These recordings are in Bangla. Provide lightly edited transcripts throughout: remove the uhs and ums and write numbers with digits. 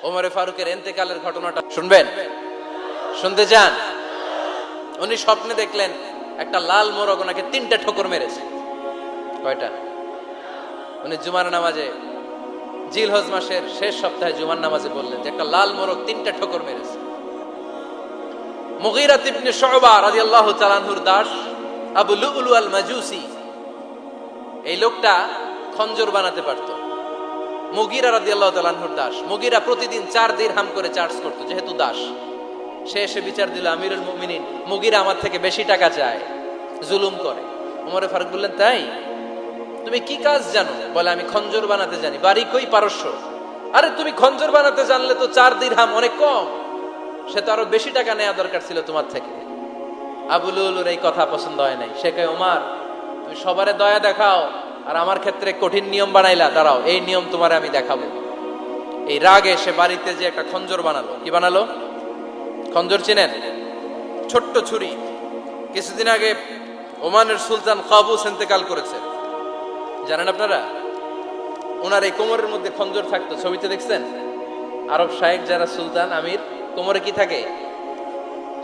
ওমরে ফারুকের ইন্তেকালের ঘটনাটা শুনবেন? শুনতে চান? উনি স্বপ্নে দেখলেন একটা লাল মোরগ ওনাকে 3টা ঠোকর মেরেছে। কয়টা? উনি জুমার নামাজে, জিলহজ মাসের শেষ সপ্তাহে জুমার নামাজে বললেন যে একটা লাল মোরগ 3টা ঠোকর মেরেছে। মুগীরা ইবনে শুবা রাদিয়াল্লাহু তাআলা আনহুর দাস আবু লুলু আল মাজুসি, এই লোকটা খঞ্জর বানাতে পারত। মুগীরা রাদিয়াল্লাহু তাআলা আনহুর দাস। মুগীরা প্রতিদিন 4 দিরহাম করে চার্জ করত, যেহেতু দাস। সে এসে বিচার দিল, আমিরুল মুমিনিন, মুগীরা আমার থেকে বেশি টাকা চায়, জুলুম করে। ওমরে ফারুক বললেন, তাই? তুমি কি কাজ জানো? বলে, আমি খঞ্জর বানাতে জানি। বাড়ি কই? পারস্য। আরে তুমি খঞ্জর বানাতে জানলে তো 4 দিরহাম অনেক কম, সে তো আরো বেশি টাকা নেওয়া দরকার ছিল তোমার থেকে। আবু লুলুর এই কথা পছন্দ হয় নাই। সে কয়, ওমর, তুমি সবারে দয়া দেখাও আর আমার ক্ষেত্রে কঠিন নিয়ম বানাইলা, দাঁড়াও, এই নিয়ম তোমারে আমি দেখাবো। এই রাগে সে বাড়িতে যে একটা খঞ্জর বানালো। কি বানালো? খঞ্জর চিনেন? ছোট্ট ছুরি। কিছুদিন আগে ওমানের সুলতান কাবুস ইন্তেকাল করেছে, জানেন আপনারা? ওনার এই কোমরের মধ্যে খঞ্জর থাকতো, ছবিতে দেখছেন? আরব শায়েখ যারা সুলতান, আমির, কোমরে কি থাকে?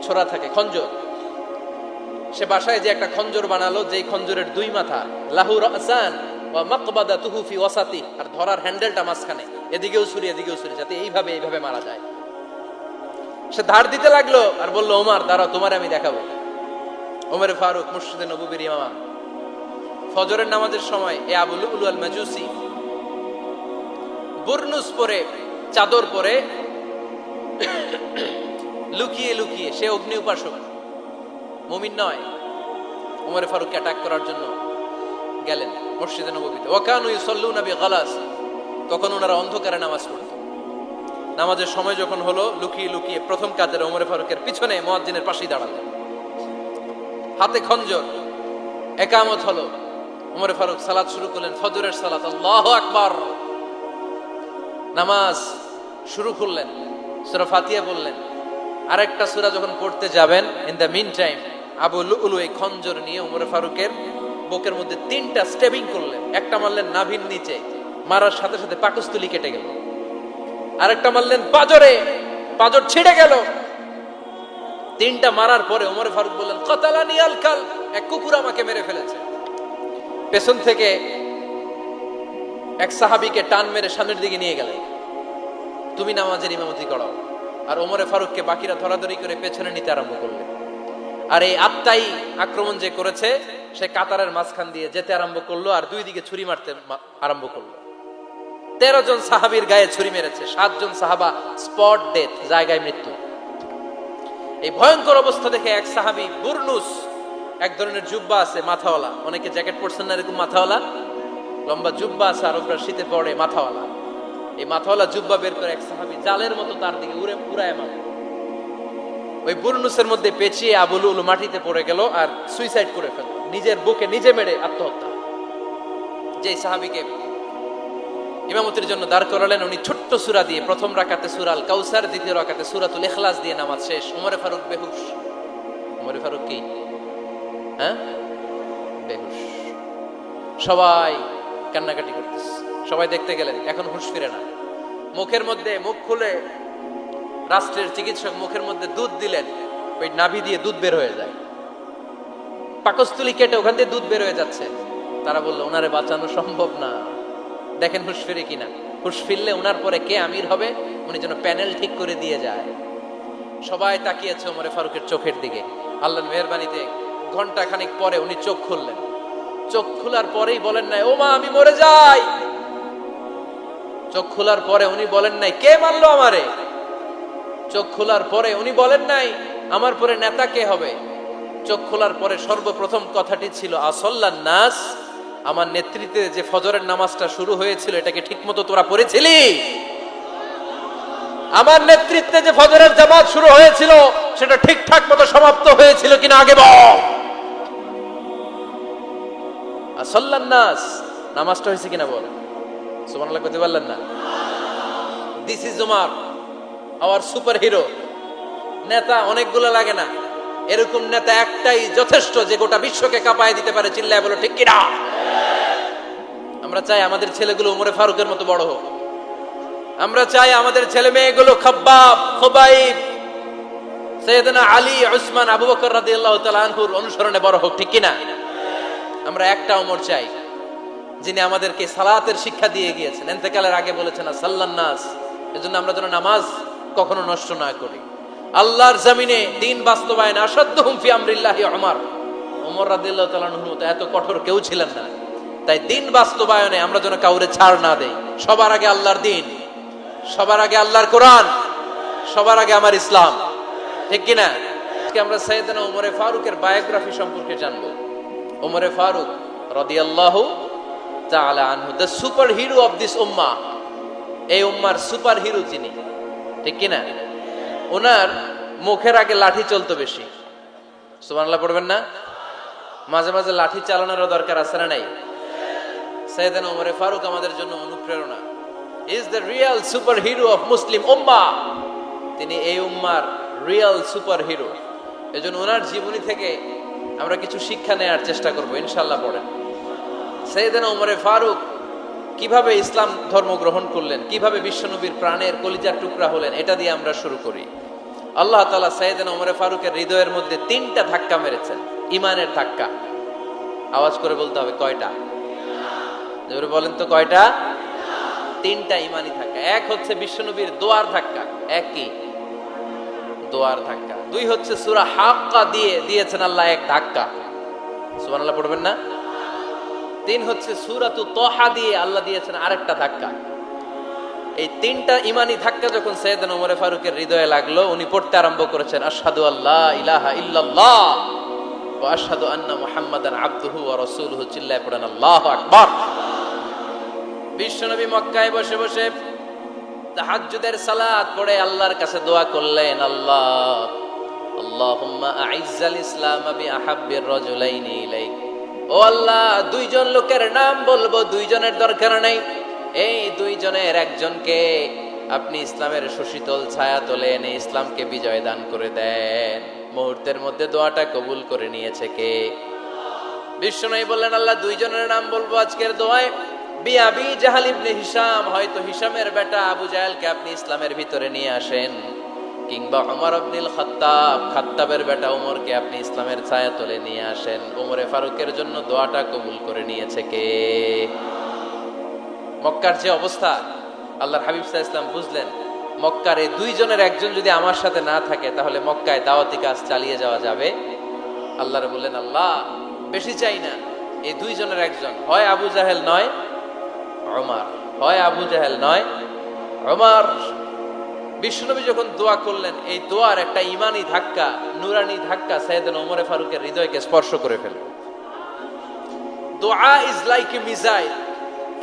ছোরা থাকে, খঞ্জর। সে বাসায় যে একটা খঞ্জর বানালো, যেই খঞ্জরের 2 মাথা, লাহু রাসান ওয়া মাকবাদাতুহু ফি ওয়াসাতি, আর ধরার হ্যান্ডেলটা মাঝখানে, এদিকেও ছুরি এদিকেও ছুরি, যাতে এইভাবে মারা যায়। সে ধার দিতে লাগলো আর বলল, ওমর দাঁড়াও, তোমারে আমি দেখাবো। ওমরে ফারুক মসজিদে নববীর ইমাম, ফজরের নামাজের সময় এ আবু লুলু আল মাজুসি বুরনুস পরে, চাদর পরে, লুকিয়ে লুকিয়ে, সে অগ্নি উপাসক, মুমিন নয়। ওমরে ফারুককে অ্যাটাক করার জন্য গেলেন মসজিদে নববীতে। ওয়াকানু ইউসাল্লুনা বিগালাস, তখন ওনারা অন্ধকারে নামাজ পড়ত। নামাজের সময় যখন হলো, লুকিয়ে লুকিয়ে প্রথম কাজের ওমরে ফারুকের পিছনে মুয়াজ্জিনের পাশেই দাঁড়ালেন, হাতে খঞ্জর। একামত হলো, ওমরে ফারুক সালাত শুরু করলেন, ফজরের সালাত, আল্লাহু আকবার। নামাজ শুরু করলেন, সূরা ফাতিহা বললেন। আরেকটা সূরা যখন পড়তে যাবেন, in the meantime Abu Lulu এই খঞ্জর নিয়ে ওমরে ফারুকের বুকের মধ্যে 3টা স্টেবিং করলেন। একটা মারলেন নাভির নিচে, মারার সাথে সাথে পাকস্থলী কেটে গেল। আরেকটা মারলেন পাজরে, পাজর ছিঁড়ে গেল। 3টা মারার পরে ওমরে ফারুক বললেন, কাতালানি আল কাল, এক কুকুর আমাকে মেরে ফেলেছে। পেছন থেকে এক সাহাবীকে টান মেরে সামনের দিকে নিয়ে গেলেন, তুমি নামাজের ইমামতি করো। আর ওমরে ফারুককে বাকিরা ধরাধরি করে পেছনে নিতে আরম্ভ করলেন। আর এই আত্মাই আক্রমণ যে করেছে, সে কাতারের মাঝখান দিয়ে যেতে আরম্ভ করলো আর 2 দিকে ছুরি মারতে আরম্ভ করলো। 13 জন সাহাবীর গায়ে ছুরি মেরেছে, 7 জন সাহাবা স্পট ডেথ, জায়গায় মৃত্যু। এই ভয়ঙ্কর অবস্থা দেখে এক সাহাবী বুরনুস, এক ধরনের জুব্বা আছে মাথাওয়ালা, অনেকে জ্যাকেট পরছেন না এরকম মাথাওয়ালা, লম্বা জুব্বা আছে, আরবরা শীতে পরে মাথাওয়ালা, এই মাথাওয়ালা জুব্বা বের করে এক সাহাবী জালের মতো তার দিকে উড়ায় মারল। ওই বুরনুসের মধ্যে পেঁচিয়ে আবু লুলু মাটিতে পড়ে গেল আর সুইসাইড করে ফেলল, নিজের বুকে নিজে মেরে আত্মহত্যা। যেই সাহাবীকে ইমামতির জন্য দাঁড় করালেন, উনি ছোট্ট সূরা দিয়ে প্রথম রাকাতে সূরা আল কাউসার, দ্বিতীয় রাকাতে সূরাতুল ইখলাস দিয়ে নামাজ শেষ। ওমরে ফারুক বেহুশ। ওমরে ফারুক কি? বেহুশ। সবাই কান্নাকাটি করতেছে, সবাই দেখতে গেলেন, এখন হুঁশ ফিরে না। মুখের মধ্যে, মুখ খুলে রাষ্ট্রের চিকিৎসক মুখের মধ্যে দুধ দিলেন, ওই নাভি দিয়ে দুধ বের হয়ে যায়, পাকস্থলী কেটে ওখান দিয়ে দুধ বের হয়ে যাচ্ছে। তারা বললো, ওনারে বাঁচানো সম্ভব না, দেখেন হুঁশ ফিরে কিনা। হুঁশ ফিরলে ওনার পরে কে আমির হবে, উনি যেন প্যানেল ঠিক করে দিয়ে যায়। সবাই তাকিয়েছে ওমরে ফারুকের চোখের দিকে। আল্লাহর মেহেরবানিতে ঘন্টা খানিক পরে উনি চোখ খুললেন। চোখ খোলার পরেই বলেন নাই, ও মা আমি মরে যাই। চোখ খোলার পরে উনি বলেন নাই, কে মারলো আমারে। চোখ খোলার পরে উনি বলেন নাই, আমার পরে নেতা কে হবে। চোখ খোলার পরে সর্বপ্রথম কথাটি ছিল, আসল্লান নাস, আমার নেতৃত্বে যে ফজরের নামাজটা শুরু হয়েছিল, এটাকে ঠিকমতো তোরা পড়েছিলি? আমার নেতৃত্বে যে ফজরের জামাত শুরু হয়েছিল, সেটা ঠিকঠাক মতো সমাপ্ত হয়েছিল কিনা আগে বল। আসল্লান নাস, নামাজটা হয়েছে কিনা বল। সুবহানাল্লাহ কইতে পারলেন না? This is Umar, hour super hero. নেতা অনেকগুলো লাগে না, এরকম নেতা একটাই যথেষ্ট, যে গোটা বিশ্বকে কাঁপায় দিতে পারে। চিল্লায় বলো ঠিক কিনা? আমরা চাই আমাদের ছেলেগুলো ওমরে ফারুকের মতো বড় হোক। আমরা চাই আমাদের ছেলে মেয়েগুলো খাব্বাব, খুবাইব, সাইয়েদনা আলী, উসমান, আবু বকর রাদিয়াল্লাহু তাআলা আনহুর অনুসরণে বড় হোক, ঠিক কিনা? আমরা একটা ওমর চাই যিনি আমাদেরকে সালাতের শিক্ষা দিয়ে গিয়েছেন, ইন্তেকালের আগে বলেছেন সাল্লান নাস। এজন্য আমরা যেন নামাজ কখনো নষ্ট না করি। আল্লাহর জমিনে দ্বীন বাস্তবায়নে আসাদ্দুহুম ফি আমরিল্লাহি ওমর রাদিয়াল্লাহু তাআলা আনহুর মতো এত কঠোর কেউ ছিলেন না। তাই দ্বীন বাস্তবায়নে আমরা যেন কাউরে ছাড় না দেই। সবার আগে আল্লাহর দ্বীন, সবার আগে আল্লাহর কোরআন, সবার আগে আমার ইসলাম, ঠিক কিনা? আজকে আমরা সাইয়েদনা ওমরে ফারুকের বায়োগ্রাফি সম্পর্কে জানবো। ওমরে ফারুক রাদিয়াল্লাহু তাআলা আনহু, the super hero of this উম্মাহ। এই উম্মার সুপার হিরো তিনি, ঠিক কিনা? ওনার মুখের আগে লাঠি চলতো বেশি। সুবহানাল্লাহ পড়বেন না? মাঝে মাঝে লাঠি চালানোরও দরকার আছে না নাই? সাইয়েদনা ওমরে ফারুক আমাদের জন্য অনুপ্রেরণা। Is the real super hero of Muslim উম্মাহ। তিনি এই উম্মার রিয়েল সুপার হিরো। এজন্য ওনার জীবনী থেকে আমরা কিছু শিক্ষা নেওয়ার চেষ্টা করব ইনশাআল্লাহ। পড়েন সাইয়েদনা ওমরে ফারুক কিভাবে ইসলাম ধর্ম গ্রহণ করলেন, কিভাবে বিশ্বনবীর প্রাণের কলিজার টুকরা হলেন, এটা দিয়ে আমরা শুরু করি। আল্লাহ তাআলা সাইয়েদনা ওমরে ফারুকের হৃদয়ের মধ্যে 3টা ধাক্কা মেরেছেন, ইমানের ধাক্কা। আওয়াজ করে বলতে হবে কয়টা? জোরে বলেন তো কয়টা? 3টা ইমানি ধাক্কা। এক হচ্ছে বিশ্বনবীর দোয়ার ধাক্কা, এক কি? দোয়ার ধাক্কা। 2 হচ্ছে সূরা হাক্কা দিয়ে দিয়েছেন আল্লাহ এক ধাক্কা, সুবহানাল্লাহ পড়বেন না? 3 হচ্ছে সূরাতু তাহা দিয়ে আল্লাহ দিয়েছেন আরেকটা ধাক্কা। এই 3টা ইমানি ধাক্কা যখন সাইয়েদনা ওমরে ফারুকের হৃদয়ে লাগলো, উনি পড়তে আরম্ভ করেছেন আশহাদু আল্লা ইলাহা ইল্লাল্লাহ ওয়া আশহাদু আন্না মুহাম্মাদান আবদুহু ওয়া রাসূলুহু। চিল্লায়ে পড়েন আল্লাহু আকবার। বিশ্বনবী মক্কায় বসে বসে তাহাজ্জুদের সালাত পড়ে আল্লাহর কাছে দোয়া করলেন, আল্লাহ আল্লাহুম্মা আইজ্জাল ইসলাম বিআহাব্বির রাজুলাইনি ইলাইক। ও আল্লাহ, 2 জন লোকের নাম বলবো, 2 জনের দরকার নাই। এই 2 জনের একজনকে আপনি ইসলামের সুশীতল ছায়া তলে এনে ইসলামকে বিজয় দান করে দেন। মুহূর্তের মধ্যে দোয়াটা কবুল করে নিয়েছে কে? বিশ্বনবী বললেন, আল্লাহ 2 জনের নাম বলবো আজকের দোয়ায়। বিআবি জাহল ইবনে হিশাম, হয়তো হিশামের বেটা আবু জাহেলকে আপনি ইসলামের ভিতরে নিয়ে আসেন, কিংবা ওমর ইবনুল খাত্তাব, খাত্তাবের বেটা ওমরকে আপনি ইসলামের ছায়া তলে নিয়ে আসেন। ওমরে ফারুকের জন্য দোয়াটা কবুল করে নিয়েছে কে? মক্কার যে অবস্থা, আল্লাহর হাবিব সাল্লাল্লাহু আলাইহি ওয়াসাল্লাম বুঝলেন মক্কার এই 2 জনের একজন যদি আমার সাথে না থাকে তাহলে মক্কায় দাওয়াতি কাজ চালিয়ে যাওয়া যাবে। আল্লাহর বললেন, আল্লাহ বেশি চাই না, এই 2 জনের একজন, হয় আবু জাহেল নয় ওমর, হয় আবু জাহেল নয় ওমর। বিশ্বনবী যখন দোয়া করলেন, এই দোয়ার একটা ইমানি ধাক্কা, নুরানি ধাক্কা সাইয়েদনা ওমরে ফারুকের হৃদয়কে স্পর্শ করে ফেলল। দোয়া ইজ লাইক এ মিসাইল।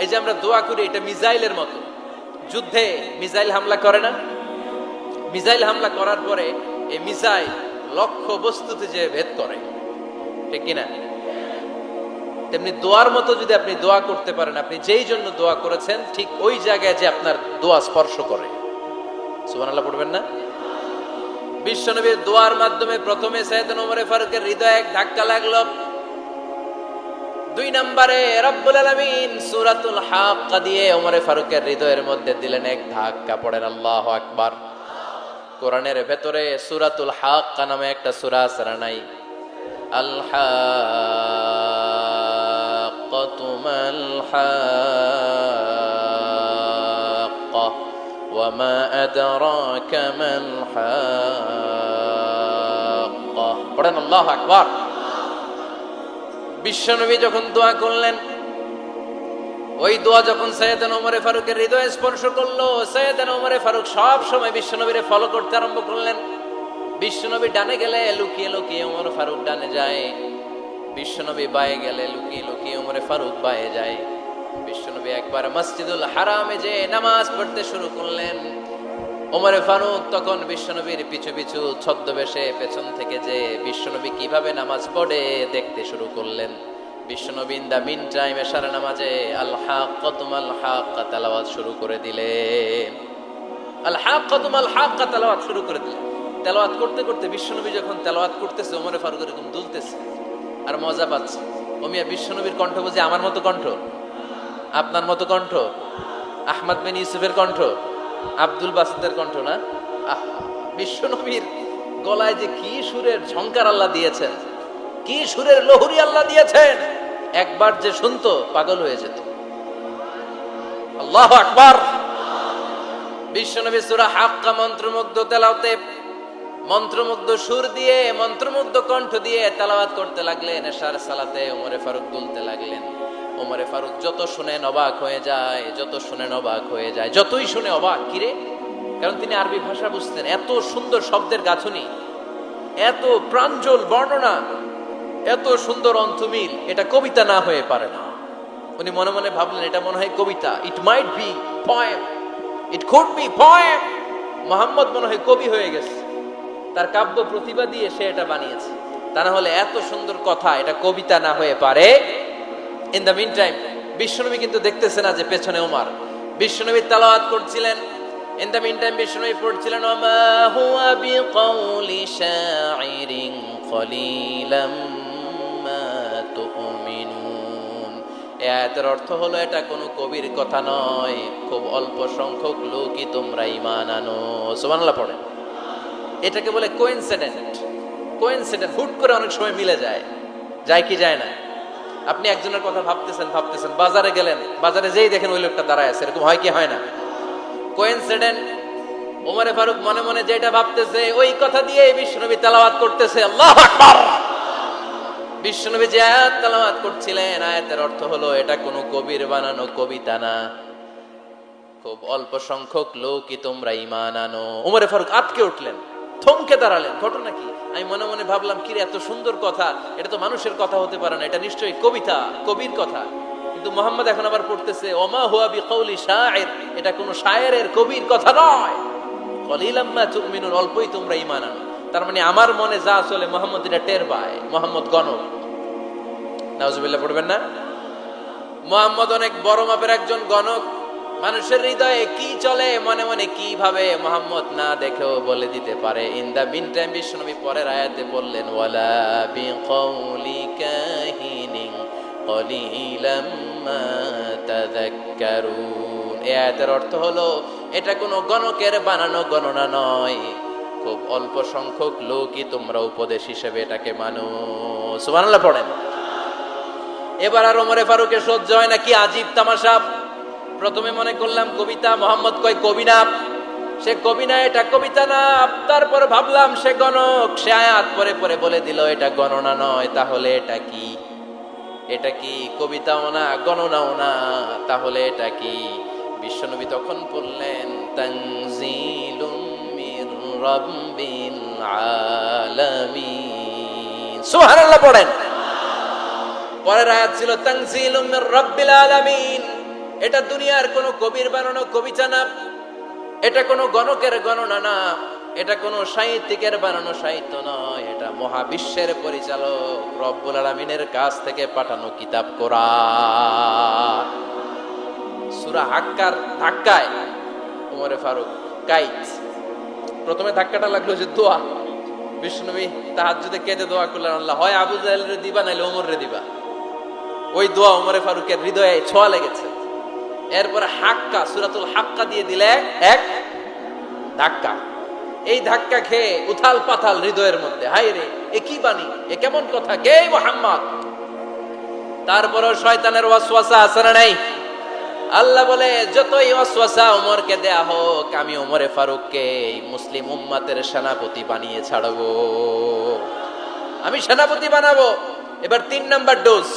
এই যে আমরা দোয়া করি, এটা মিসাইলের মতো। যুদ্ধে মিসাইল হামলা করে না? মিসাইল হামলা করার পরে এই মিসাইল লক্ষ্য বস্তুতে যে ভেদ করে, ঠিক কিনা? তেমনি দোয়ার মতো যদি আপনি দোয়া করতে পারেন, আপনি যেই জন্য দোয়া করেছেন ঠিক ওই জায়গায় যে আপনার দোয়া স্পর্শ করে। সুবহানাল্লাহ পড়বেন না? বিশ্বনবীর দোয়ার মাধ্যমে প্রথমে সাইয়েদনা ওমরে ফারুকের হৃদয়ে এক ধাক্কা লাগলো। 2 নম্বরে রব্বুল আলামিন সূরাতুল হাক্কা দিয়ে ওমরে ফারুকের হৃদয়ের মধ্যে দিলেন এক ধাক্কা। পড়েন আল্লাহু আকবার। কোরআনের ভেতরে সূরাতুল হাক্কা নামে একটা সূরা আছে না নাই? আল হাক্কাতু মাল হাক্কা ওয়া মা আদরাকা মাল হাক্কা। পড়েন আল্লাহু আকবার। বিশ্বনবী যখন দোয়া করলেন, ওই দোয়া যখন সাইয়েদনা ওমরে ফারুকের হৃদয়ে স্পর্শ করলো, সাইয়েদনা ওমরে ফারুক সব সময় বিশ্বনবীরে ফলো করতে আরম্ভ করলেন। বিশ্বনবী ডানে গেলে লুকিয়ে লুকিয়ে ওমর ফারুক ডানে যায়, বিশ্বনবী বায়ে গেলে লুকিয়ে লুকিয়ে ওমরে ফারুক বায়ে যায়। বিশ্বনবী একবার মসজিদুল হারামে যে নামাজ পড়তে শুরু করলেন, ওমরে ফারুক তখন বিশ্বনবীর পিছু পিছু ছদ্মবেশে পেছন থেকে যে বিশ্বনবী কিভাবে নামাজ পড়ে দেখতে শুরু করলেন। বিশ্বনবী ইন দা মিন টাইম এশার নামাজে আল হাক্কাতু মাল হাক্কা তেলাওয়াত শুরু করে দিলেন। আল হাক্কাতু মাল হাক্কা তেলাওয়াত শুরু করে দিলেন। তেলাওয়াত করতে করতে বিশ্বনবী যখন তেলাওয়াত করতেছে, ওমরে ফারুক এরকম দুলতেছে আর মজা পাচ্ছে। ওমিয়া বিশ্বনবীর কণ্ঠ বুঝি আমার মতো কণ্ঠ, আপনার মতো কণ্ঠ, আহমদ বিন ইউসুফের কণ্ঠ, আব্দুল বাসিতের কণ্ঠ না? বিশ্বনবীর গলায় যে কি সুরের ঝংকার আল্লাহ দিয়েছেন, কি সুরের লহরী আল্লাহ দিয়েছেন, একবার যে শুনতো পাগল হয়ে যেত। আল্লাহু আকবার। বিশ্বনবী সূরা হাক্কা মন্ত্রমুগ্ধ তেলাওয়াতে, মন্ত্রমুগ্ধ সুর দিয়ে, মন্ত্রমুগ্ধ কণ্ঠ দিয়ে তেলাওয়াত করতে লাগলেন। এশার সালাতে ওমরে ফারুক বলতে লাগলেন। ওমরে ফারুক যত শুনেন অবাক হয়ে যায়, যত শুনেন অবাক হয়ে যায়, যতই শুনে অবাক। কিরে? কারণ তিনি আরবি ভাষা বুঝতেন। এত সুন্দর শব্দের গাঁথুনি, এত প্রাঞ্জল বর্ণনা, এত সুন্দর অন্তমিল, এটা কবিতা না হয়ে পারে না। উনি মনে মনে ভাবলেন এটা মনে হয় কবিতা। It might be poem, it could be poem. Muhammad মনে হয় কবি হয়ে গেছে, তার কাব্য প্রতিভা দিয়ে সে এটা বানিয়েছে। তা না হলে এত সুন্দর কথা এটা কবিতা না হয়ে পারে। ইন দ্য মিন টাইম বিশ্বনবী কিন্তু দেখতেছে না যে পেছনে ওমর। বিশ্বনবী তেলাওয়াত করছিলেন। ইন দ্য মিন টাইম বিশ্বনবী পড়ছিলেন ওমা হুয়া বিকাউলি শাইরিন কলিলাম মা তুমিনুন। এই আয়াতের অর্থ হলো এটা কোনো কবির কথা নয়, খুব অল্প সংখ্যক লোকই তোমরা ঈমান আনো। সুবহানাল্লাহ পড়েন। এটাকে বলে কোইন্সিডেন্ট। কোইন্সিডেন্ট, হুট করে অনেক সময় মিলে যায়। যায় কি যায় না? আপনি একজনের কথা ভাবতেছেন, বাজারে গেলেন, বাজারে যেই দেখেন ওই লোকটা দাঁড়ায় আছে, এরকম হয় কি হয় না? কোইন্সিডেন্ট। ওমরে ফারুক মনে মনে যেটা ভাবতেছে ওই কথা দিয়ে বিশ্বনবী তেলাওয়াত করতেছে। আল্লাহু আকবার। বিশ্বনবী যে আয়াত তেলাওয়াত করছিলেন, আয়াতের অর্থ হলো এটা কোনো কবির বানানো কবিতা না, খুব অল্প সংখ্যক লোকই তোমরা ঈমান আনো। ওমরে ফারুক আটকে উঠলেন, থমকে দাঁড়ালেন। ঘটনা কি? আমি মনে মনে ভাবলাম কি রে, এত সুন্দর কথা, এটা তো মানুষের কথা হতে পারে না, এটা নিশ্চয়ই কবিতা, কবির কথা। কিন্তু মুহাম্মদ এখন আবার পড়তেছে ওমা হুয়া বিকাউলি শাইর, এটা কোনো শায়েরের, কবির কথা নয়। কলিলাম মা তুমিনুন, অল্পই তোমরা ঈমান আনো। তার মানে আমার মনে যা চলে মুহাম্মদ এটা টের পায়। মুহাম্মদ গণক। নাউজুবিল্লাহ পড়বেন না? মুহাম্মদ অনেক বড় মাপের একজন গণক। মানুষের হৃদয়ে কি চলে, মনে মনে কি ভাবে, মুহাম্মদ না দেখেও বলে দিতে পারে। ইন দা মিন টাইম বিশ্বনবী পরের আয়াতে বললেন ওয়ালা বিকাউলি কাহিনিন কলিলাম মা তাযাক্কারুন। এই আয়াতের অর্থ হলো এটা কোনো গণকের বানানো গণনা নয়, খুব অল্প সংখ্যক লোকই তোমরা উপদেশ হিসেবে এটাকে মানো। সুবহানাল্লাহ পড়েন। এবার আর ওমরে ফারুকের সহ্য হয় না, কি আজীব তামাশা। প্রথমে মনে করলাম কবিতা, মোহাম্মদ কয় কবি না, সে কবি না, এটা কবিতা না। তারপর ভাবলাম সে গণক, সে আয়াত পরে পরে বলে দিল এটা গণনা নয়, তাহলে এটা কি? এটা কি কবিতাও না, গণনাও না, তাহলে এটা কি? বিশ্বনবী তখন বললেন তানজিলুম মির রাব্বিল আলামিন। সুবহানাল্লাহ পড়েন। পরের আয়াত ছিল তানজিলুম মির রাব্বিল আলামিন। এটা দুনিয়ার কোনো কবির বানানো কবিতা না, এটা কোনো গণকের গণনা না, এটা কোনো সাহিত্যিকের বানানো সাহিত্য নয়, এটা মহাবিশ্বের পরিচালক রব্বুল আলামিনের কাছ থেকে পাঠানো কিতাব কোরআন। সূরা হাক্কার ধাক্কায় ওমরে ফারুক কাইত। প্রথমে ধাক্কাটা লাগলো যে দোয়া। বিশ্বনবী তাহাজ্জুদে কেঁদে দোয়া করলেন, আল্লাহ হয় আবু জাহেলরে দিবা নাইলে ওমররে দিবা। ওই দোয়া ওমরে ফারুকের হৃদয়ে ছোঁয়া লেগেছে। এরপরে হাক্কা, সূরাতুল হাক্কা দিয়ে দিলে এক ধাক্কা। এই ধাক্কা খেয়ে উথাল পাথাল হৃদয়ের মধ্যে, হায় রে এ কি বাণী, এ কেমন কথা, কে মুহাম্মদ? তারপরও শয়তানের ওয়াসওয়াসা আছে না নাই? আল্লাহ বলে যতই ওয়াসওয়াসা ওমরকে দেয়া হোক, আমি ওমরে ফারুককে মুসলিম উম্মতের সেনাপতি বানিয়ে ছাড়বো, আমি সেনাপতি বানাবো। এবার 3 নাম্বার ডোজ।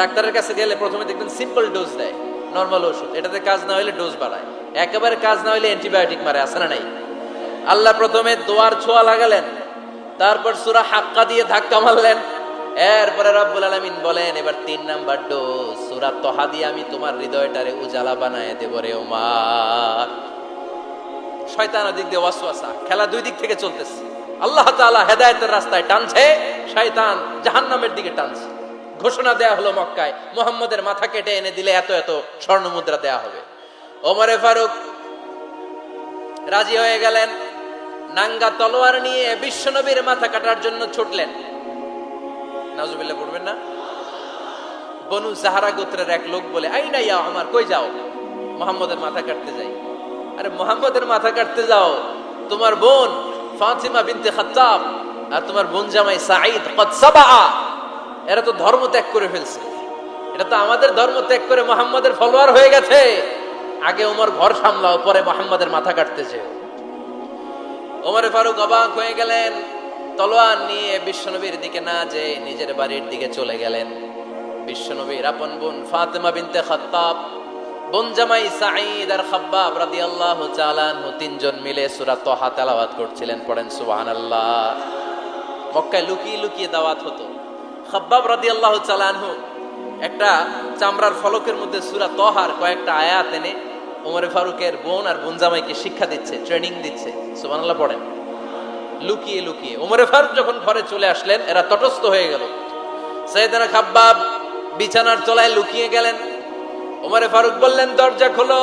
ডাক্তারের কাছে গেলে প্রথমে দেখবেন সিম্পল ডোজ দেয়, নরমাল ওষুধ, এটাতে কাজ না হলে ডোজ বাড়ায়, একেবারে কাজ না হলে অ্যান্টিবায়োটিক মারে, আছে না নাই? আল্লাহ প্রথমে দোয়ার ছোঁয়া লাগালেন, তারপর সূরা হাক্কা দিয়ে ধাক্কা মারলেন, এরপরে রব্বুল আলামিন বলেন এবার 3 নাম্বার ডোজ সূরা তহা দিয়ে আমি তোমার হৃদয়টারে উজালা বানায় দেব রে ওমর। শয়তান ওদিক দিয়ে ওয়াসওয়াসা, খেলা দুই দিক থেকে চলতেছে। আল্লাহ তাআলা হেদায়েতের রাস্তায় টানছে, শয়তান জাহান্নামের দিকে টানছে। ঘোষণা দেয়া হলো মক্কায়, মুহাম্মদের মাথা কেটে এনে দিলে এত এত স্বর্ণ মুদ্রা দেয়া হবে। ওমরে ফারুক রাজি হয়ে গেলেন, নাঙ্গা তলোয়ার নিয়ে বিশ্বনবীর মাথা কাটার জন্য ছুটলেন। নাউজুবিল্লাহ পড়বেন না? বনু জাহরা গোত্রের এক লোক বলে, আইনা ইয়া ওমর, কই যাও? মুহাম্মদের মাথা কাটতে যাই। আরে মুহাম্মাদের মাথা কাটতে যাও, তোমার বোন ফাতিমা বিনতে খাত্তাব আর তোমার বোন জামাই সাঈদ কদ সাবা, এরা তো ধর্ম ত্যাগ করে ফেলছে, এটা তো আমাদের ধর্ম ত্যাগ করে মুহাম্মাদের ফলোয়ার হয়ে গেছে। আগে ওমর ঘর সামলাও, পরে মুহাম্মাদের মাথা কাটতেছে। ওমর ফারুক অবাক হয়ে গেলেন, তলোয়ার নিয়ে বিশ্বনবীর দিকে না যেয়ে নিজের বাড়ির দিকে চলে গেলেন। বিশ্বনবীর আপন বোন ফাতিমা বিনতে খাত্তাব, বোন জামাই সাঈদ আর খাব্বাব রাদিয়াল্লাহু তাআলা আনহু তিনজন মিলে সূরা তাহা তেলাওয়াত করছিলেন। পড়েন সুবহানাল্লাহ। মক্কায় লুকিয়ে লুকিয়ে দাওয়াত হতো। খাব্বাব রাদিয়াল্লাহু তাআলা আনহু একটা চামড়ার ফলকের মধ্যে সূরা তাহার কয়েকটা আয়াত এনে ওমর ফারুকের বোন আর বোন জামাইকে শিক্ষা দিচ্ছে, ট্রেনিং দিচ্ছে। সুবহানাল্লাহ পড়েন। লুকিয়ে লুকিয়ে ওমর ফারুক যখন ঘরে চলে আসলেন, এরা তটস্থ হয়ে গেল। সাইয়েদনা খাব্বাব বিছানার তলায় লুকিয়ে গেলেন। ওমর ফারুক বললেন, দরজা খোলো।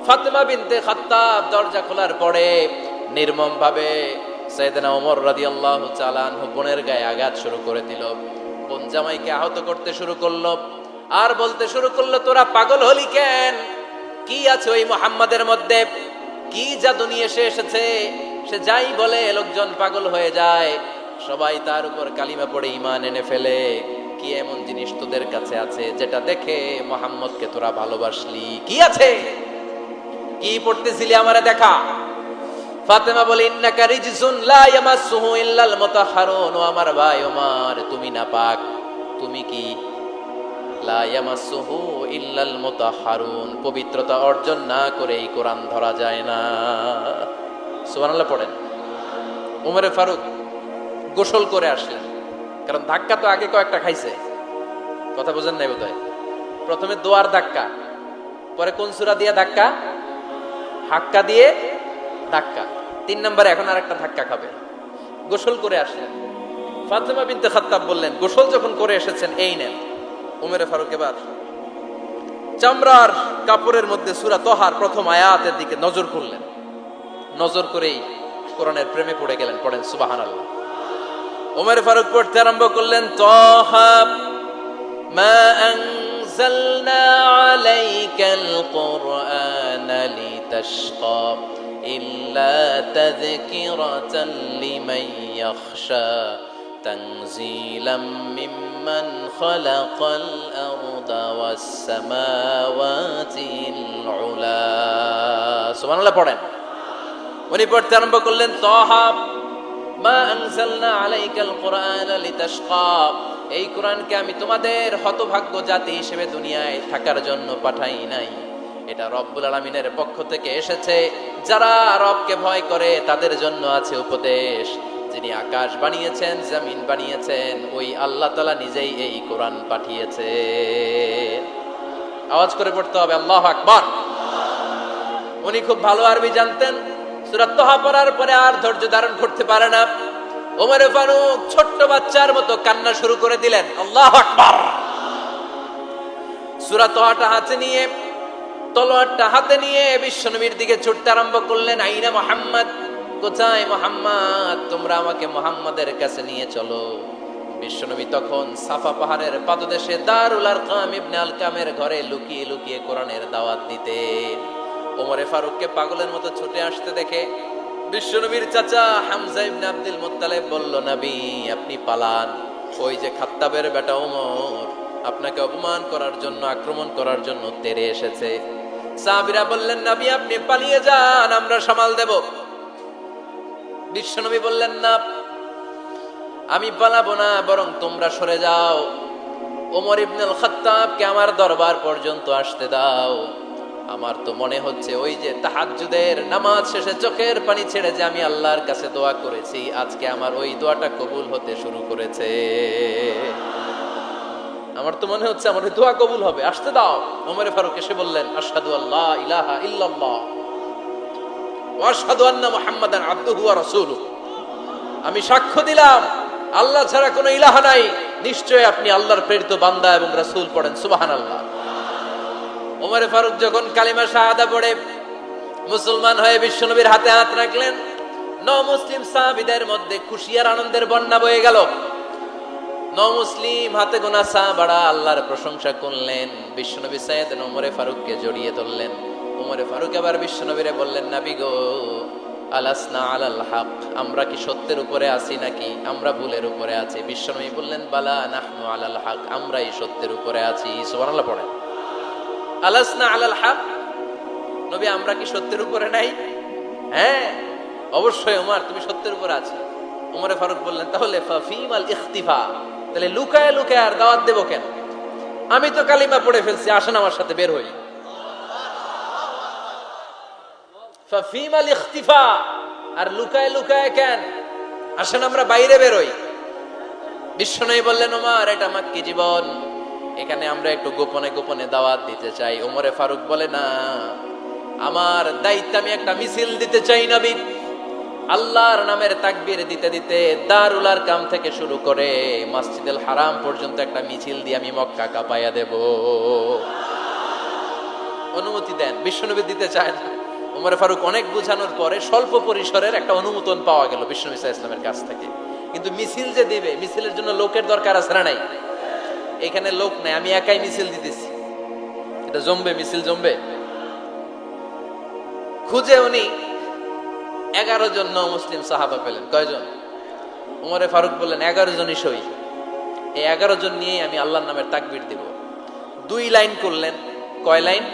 ফাতিমা বিনতে খাত্তাব দরজা খোলার পরে নির্মম ভাবে সাইয়েদনা ওমর রাদিয়াল্লাহু তাআলা আনহু বোনের গায়ে আঘাত শুরু করে দিল। বোন জামাইকে আহত করতে শুরু করলো আর বলতে শুরু করলো, তোরা পাগল হলি কেন? কি আছে ওই মুহাম্মাদের মধ্যে? কি জাদু নিয়ে এসেছে? সে যাই বলে লোকজন পাগল হয়ে যায়, সবাই তার উপর কালিমা পড়ে ঈমান এনে ফেলে। কি এমন জিনিস তোদের কাছে আছে যেটা দেখে মুহাম্মদকে তোরা ভালোবাসলি? কি আছে? কি পড়তেছিলি আমারে দেখা। ফাতেমা বলে, ইন্নাকা রিজসুন লা ইয়ামাসসুহু ইল্লাল মুতাহহারুন। ও আমার ভাই ওমর, তুমি নাপাক। তুমি কি? লা ইয়ামাসসুহু ইল্লাল মুতাহহারুন, পবিত্রতা অর্জন না করে এই কোরআন ধরা যায় না। সুবহানাল্লাহ পড়েন। ওমর ফারুক গোসল করে আসলেন, কারণ ধাক্কা তো আগে কয়েকটা খাইছে। কথা বুঝেন নাই বোধহয়? প্রথমে দোয়ার ধাক্কা, পরে কোন সূরা দিয়ে ধাক্কা? হাক্কা দিয়ে ধাক্কা। 3 নম্বরে এখন আরেকটা ধাক্কা খাবে। গোসল করে আসলেন। ফাতিমা বিনতে খাত্তাব বললেন, গোসল যখন করে এসেছেন, এই নেন। ওমর ফারুক এবার চামড়ার কাপড়ের মধ্যে সূরা তাহার প্রথম আয়াতের দিকে নজর করলেন। নজর করেই কোরআনের প্রেমে পড়ে গেলেন। পড়েন সুবহানাল্লাহ। ওমর ফারুক পড়তে আরম্ভ করলেন, তাহা মা আনজালনা আলাইকাল কুরআনা লিতাশকা ইল্লা তাযকিরাতান লিমান ইয়াখশা তানজিলাম মিম্মান খালাকাল আরদা ওয়াস সামাওয়াতিল উলা। সুবহানাল্লাহ পড়েন। উনি পড়তে আরম্ভ করলেন, তাহা মা আনজালনা আলাইকাল কুরআনা লিতাশকা, এই কোরআনকে আমি তোমাদের হতভাগ্য জাতি হিসেবে দুনিয়ায় থাকার জন্য পাঠাই নাই। এটা রব্বুল আলামিনের পক্ষ থেকে এসেছে। যারা রবকে ভয় করে তাদের জন্য আছে উপদেশ। যিনি আকাশ বানিয়েছেন, জমিন বানিয়েছেন, ওই আল্লাহ তাআলা নিজেই এই কোরআন পাঠিয়েছে। আওয়াজ করে পড়তে হবে, আল্লাহু আকবার। উনি খুব ভালো আরবি জানতেন। সূরা তাহা পড়ার পরে আর ধৈর্য ধারণ করতে পারে না। ওমর ফারুক ছোট্ট বাচ্চার মতো কান্না শুরু করে দিলেন। আল্লাহু আকবার। সূরা তাহাটা হাতে নিয়ে, তলোয়ারটা হাতে নিয়ে বিশ্বনবীর দিকে ছুটতে আরম্ভ করলেন। আইনা মুহাম্মদ, কোথায় মুহাম্মদ? তোমরা আমাকে মুহাম্মাদের কাছে নিয়ে চলো। বিশ্বনবী তখন সাফা পাহাড়ের পাদদেশে দারুল আরকাম ইবনে আলকামের ঘরে লুকিয়ে লুকিয়ে কোরআনের দাওয়াত দিতেন। ওমর ফারুককে পাগলের মতো ছুটে আসতে দেখে বিশ্বনবীর চাচা হামজা ইবনে আব্দুল মুত্তালিব বলল, নবী আপনি পালান। ওই যে খাত্তাবের বেটা ওমর আপনাকে অপমান করার জন্য, আক্রমণ করার জন্য তেড়ে এসেছে। সাহাবীরা বললেন, নবী আপনি পালিয়ে যান, আমরা সামাল দেব। বিশ্বনবী বললেন, না আমি পালাবো না, বরং তোমরা সরে যাও। ওমর ইবনুল খাত্তাবকে আমার দরবার পর্যন্ত আসতে দাও। আমার তো মনে হচ্ছে ওই যে তাহাজ্জুদের নামাজ শেষে চোখের পানি ছেড়ে যে আমি আল্লাহর কাছে দোয়া করেছি, আজকে আমার ওই দোয়াটা কবুল হতে শুরু করেছে। আমার তো মনে হচ্ছে আমার ওই দোয়া কবুল হবে, আসতে দাও। ওমর ফারুক এসে বললেন, আশহাদু আল্লা ইলাহা ইল্লাল্লাহ ওয়া আশহাদু আন্না মুহাম্মাদান আবদুহু ওয়া রাসূলুহু, আমি সাক্ষ্য দিলাম আল্লাহ ছাড়া কোনো ইলাহা নাই, নিশ্চয়ই আপনি আল্লাহর প্রেরিত বান্দা এবং রাসূল। পড়েন সুবহানাল্লাহ। ওমর ফারুক যখন কালিমা শাহাদা পড়ে মুসলমান হয়ে বিশ্বনবীর হাতে হাত রাখলেন, মুসলিম সাহাবীদের মধ্যে খুশি আর আনন্দের বন্যা বয়ে গেল। মুসলিম হাতে গোনা সাহাবারা আল্লাহর প্রশংসা করলেন। বিশ্বনবী সাইয়েদনা ওমর ফারুককে জড়িয়ে ধরলেন। ওমরে ফারুক এবার বিশ্বনবীরে বললেন, নবী গো, আলাসনা আলাল হক, আমরা কি সত্যের উপরে আছি নাকি আমরা ভুলের উপরে আছি? বিশ্বনবী বললেন, বালা নাহনু আলাল হক, আমরাই সত্যের উপরে আছি। সুবহানাল্লাহ পড়েন। আলাসনা আলাল হক, নবী আমরা কি সত্যের উপরে নাই? হ্যাঁ অবশ্যই ওমর, তুমি সত্যের উপরে আছো। ওমরে ফারুক বললেন, তাহলে ফাফিমাল ইখতিফা, তাহলে লুকায় লুকায় আর দাওয়াত দেব কেন? আমি তো কালিমা পড়ে ফেলছি, আসেন আমার সাথে বের হই। ফাফিমাল ইখতিফা, আর লুকায় লুকায় কেন? আসেন আমরা বাইরে বের হই। বিশ্বনবী বললেন, ওমর এটা মাক্কি জীবন, এখানে আমরা একটু গোপনে গোপনে দাওয়াত দিতে চাই। ওমরে ফারুক বলে, না, আমার দায়িত্ব, আমি একটা মিছিল দিতে চাই নবী। আল্লাহর নামের তাকবীর দিতে দিতে দারুল আরকাম থেকে শুরু করে মসজিদুল হারাম পর্যন্ত একটা মিছিল দিয়ে আমি মক্কা কাঁপাইয়া দেব। অনুমতি দেন। বিশ্বনবী দিতে চায় না। ওমর ফারুক অনেক বুঝানোর পরে স্বল্প পরিসরের একটা অনুমোদন পাওয়া গেল বিশ্বনবী সাল্লাল্লাহু আলাইহি ওয়াসাল্লামের কাছ থেকে। কিন্তু মিছিল যে দিবে, মিছিলের জন্য লোকের দরকার আছে না নাই? এখানে লোক নাই, আমি একাই মিছিল দিতেছি। এটা জমবে, মিছিল জমবে। খুঁজে উনি 11 জন মুসলিম সাহাবা পেলেন। কয়জন? ওমরে ফারুক বললেন, 11 জনই সই। এই 11 জন নিয়ে আমি আল্লাহর নামের তাকবীর দিব। 2 লাইন করলেন। কয় লাইন?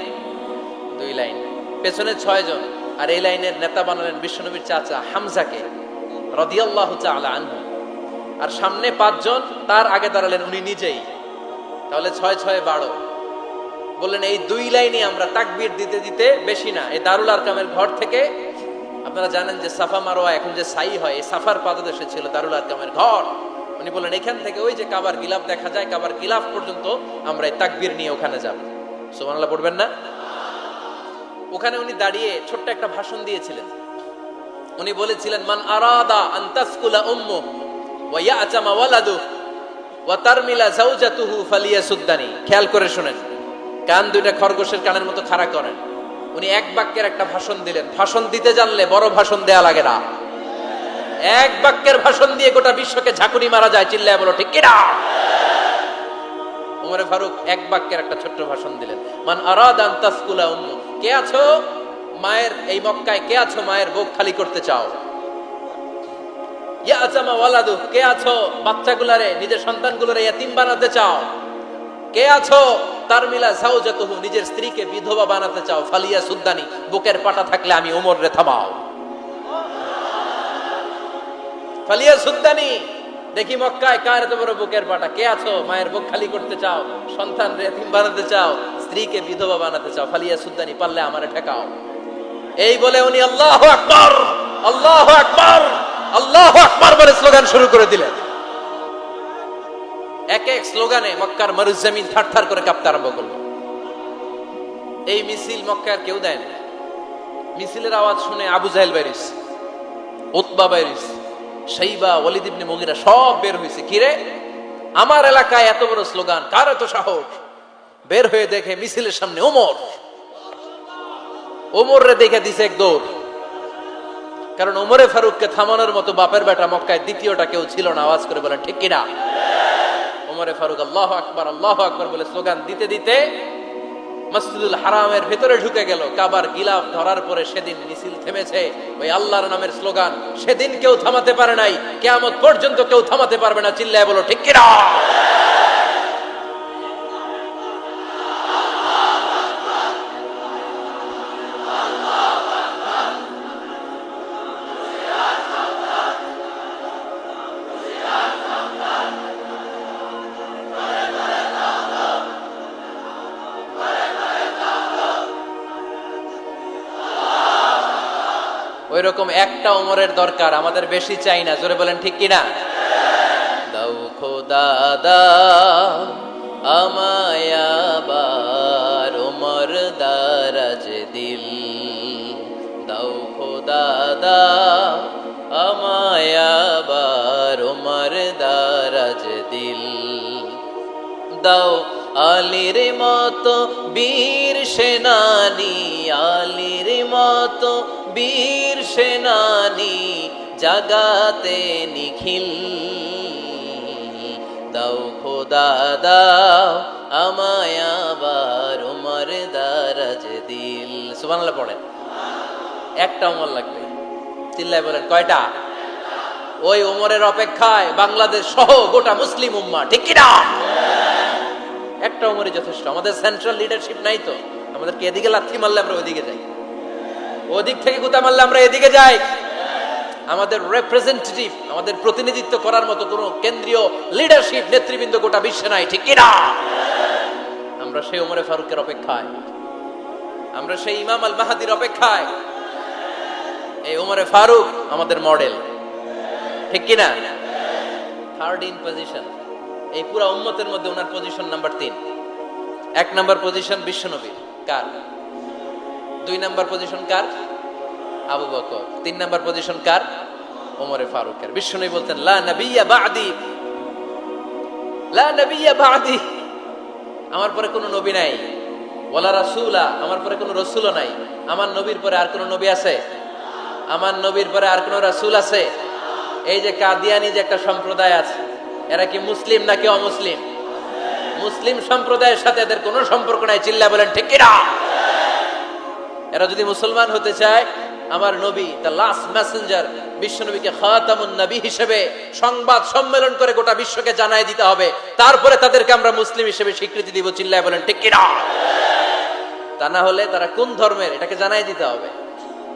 2 লাইন। পেছনে 6 জন, আর এই লাইনের নেতা বানালেন বিশ্বনবীর চাচা হামজাকে রাদিয়াল্লাহু তাআলা আনহু। আর সামনে 5 জন, তার আগে দাঁড়ালেন উনি নিজেই। তাহলে 6 6 12। বললেন, এই 2 লাইনে আমরা তাকবীর দিতে দিতে, বেশি না, এই দারুল আরকামের ঘর থেকে, আপনারা জানেন যে সাফা মারোয়া এখন যে সাই হয়, এই সাফার পাদদেশে ছিল দারুল আরকামের ঘর। উনি বললেন, এখান থেকে ওই যে কাবার গিলাফ দেখা যায়, কাবার গিলাফ পর্যন্ত আমরা এই তাকবীর নিয়ে ওখানে যাব। সুবহানাল্লাহ পড়বেন না? ওখানে উনি দাঁড়িয়ে ছোট্ট একটা ভাষণ দিয়েছিলেন। উনি বলেছিলেন, মান আরাদা আন তাসকুলা উম্মু ওয়া ইয়াতামা ওয়ালাদু ওয়া তারমিলা যাওজাতুহু ফালিয়াসুদ্দানি। খেয়াল করে শুনেন, কান দুইটা খরগোশের কানের মতো খাড়া করেন। উনি এক বাক্যের একটা ভাষণ দিলেন। ভাষণ দিতে জানলে বড় ভাষণ দেয়া লাগে না। এক বাক্যের ভাষণ দিয়ে গোটা বিশ্বকে ঝাঁকুনি মারা যায়। চিল্লায় বলো ঠিক কিনা? ওমরে ফারুক এক বাক্যের একটা ছোট্ট ভাষণ দিলেন। মান আরাদা আন তাসকুলা উম্মু, কে আছো মায়ের এই মক্কায়, কে আছো মায়ের বুক খালি করতে চাও? ইয়াতামা ওয়ালাদু, কে আছো বাচ্চাগুলারে, নিজের সন্তানগুলোরে ইয়াতিম বানাতে চাও? কে আছো তারমিলা যাওজাতুহু, নিজের স্ত্রীকে বিধবা বানাতে চাও? ফালিয়া সুদ্দানি, বুকের পাটা থাকলে আমি ওমর রে থামাও। ফালিয়া সুদ্দানি, দেখি মক্কায় কার এত বড় বুকের পাটা। কে আছো মায়ের বুক খালি করতে চাও, সন্তান রে এতিম বানাতে চাও, স্ত্রীকে বিধবা বানাতে চাও? ফালিয়া সুদ্দানি, পারলে আমারে ঠেকাও। এই বলে উনি আল্লাহু আকবার, আল্লাহু আকবার, আল্লাহু আকবার বলে স্লোগান শুরু করে দিলেন। এক এক স্লোগানে মক্কার মরুজমিন থারথার করে কাঁপতে আরম্ভ করলো। এই মিছিল মক্কার কেউ দেয় না। মিছিলের আওয়াজ শুনে আবু জাহেল বাইরিস, উতবা বাইরিস, শাইবা, ওয়ালিদ ইবনে মুগিরা সব বের হয়েছে। কিরে, আমার এলাকায় এত বড় স্লোগান, কার এত সাহস? বের হয়ে দেখে মিছিলের সামনে ওমর। ওমর রে দেখে দিছে এক দৌড়। কারণ ওমরে ফারুককে থামানোর মতো বাপের বেটা মক্কায় দ্বিতীয়টা কেউ ছিল না। আওয়াজ করে বলেন ঠিক কিনা? ওমরে ফারুক আল্লাহু আকবার, আল্লাহু আকবার বলে স্লোগান দিতে দিতে মসজিদুল হারামের ভেতরে ঢুকে গেল। কাবার গিলাফ ধরার পরে সেদিন মিছিল থেমেছে। ওই আল্লাহর নামের স্লোগান সেদিন কেউ থামাতে পারে নাই, কিয়ামত পর্যন্ত কেউ থামাতে পারবে না। চিল্লায় বলো ঠিক কিনা? ওই রকম একটা ওমরের দরকার, আমাদের বেশি চাই না। জোরে বলেন ঠিক কিনা? দাও খোদা দাও আমায় আবার ওমর দারাজ দিল, দাও খোদা দাও আমায় আবার ওমর দারাজ দিল, দাও আলীর মতো বীর সেনানি, আলীর মতো বীর সেনানি জাগাতে নিখিল, দাও খোদা দাও আমায় আবার ওমর দারাজ দিল। সুবহানাল্লাহ পড়েন। একটা ওমর লাগবে, চিল্লায় বলেন কয়টা? ওই ওমরের অপেক্ষায় বাংলাদেশ সহ গোটা মুসলিম উম্মাহ, ঠিক কি না? একটা ওমরই যথেষ্ট। আমাদের সেন্ট্রাল লিডারশিপ নাই তো, আমাদেরকে এদিকে লাথি মারলে আমরা ওইদিকে যাই, ওদিক থেকে গুতা মারলে আমরা এদিকে যাই। আমাদের রিপ্রেজেন্টেটিভ, আমাদের প্রতিনিধিত্ব করার মতো কোনো কেন্দ্রীয় লিডারশিপ নেতৃবৃন্দ গোটা বিশ্বে নাই, ঠিক কি না? আমরা সেই ওমরে ফারুকের অপেক্ষায়, আমরা সেই ইমাম আল মাহাদির অপেক্ষায়। এই ওমরে ফারুক আমাদের মডেল, ঠিক কি না? থার্ড ইন পজিশন এই পুরা উম্মতের মধ্যে ওনার পজিশন নাম্বার 3। 1 নাম্বার পজিশন বিশ্বনবীর, কার? 2 নাম্বার পজিশন কার? আবু বকর। 3 নাম্বার পজিশন কার? ওমরে ফারুকের। বিশ্বনবী বলতেন লা নবিয়্যা বা'দি, লা নবিয়্যা বা'দি, আমার পরে কোনো নবী নাই। ওয়ালা রাসূলা, আমার পরে কোনো রাসূলও নাই। আমার নবীর পরে আর কোনো নবী আছে? আমার নবীর পরে আর কোনো রাসূল আছে? এই যে কাদিয়ানি যে একটা সম্প্রদায় আছে, এরা কি মুসলিম নাকি অমুসলিম? মুসলিম সম্প্রদায়ের সাথে এদের কোনো সম্পর্ক নাই, চিল্লা বলেন ঠিক কি না? এরা যদি মুসলমান হতে চায়, আমার নবী দ্য লাস্ট মেসেঞ্জার বিশ্ব নবীকে খাতামুন নবী হিসেবে সংবাদ সম্মেলন করে গোটা বিশ্বকে জানাই দিতে হবে, তারপরে তাদেরকে আমরা মুসলিম হিসেবে স্বীকৃতি দিব, চিল্লায় বলেন ঠিক কি না? তা না হলে তারা কোন ধর্মের এটাকে জানাই দিতে হবে।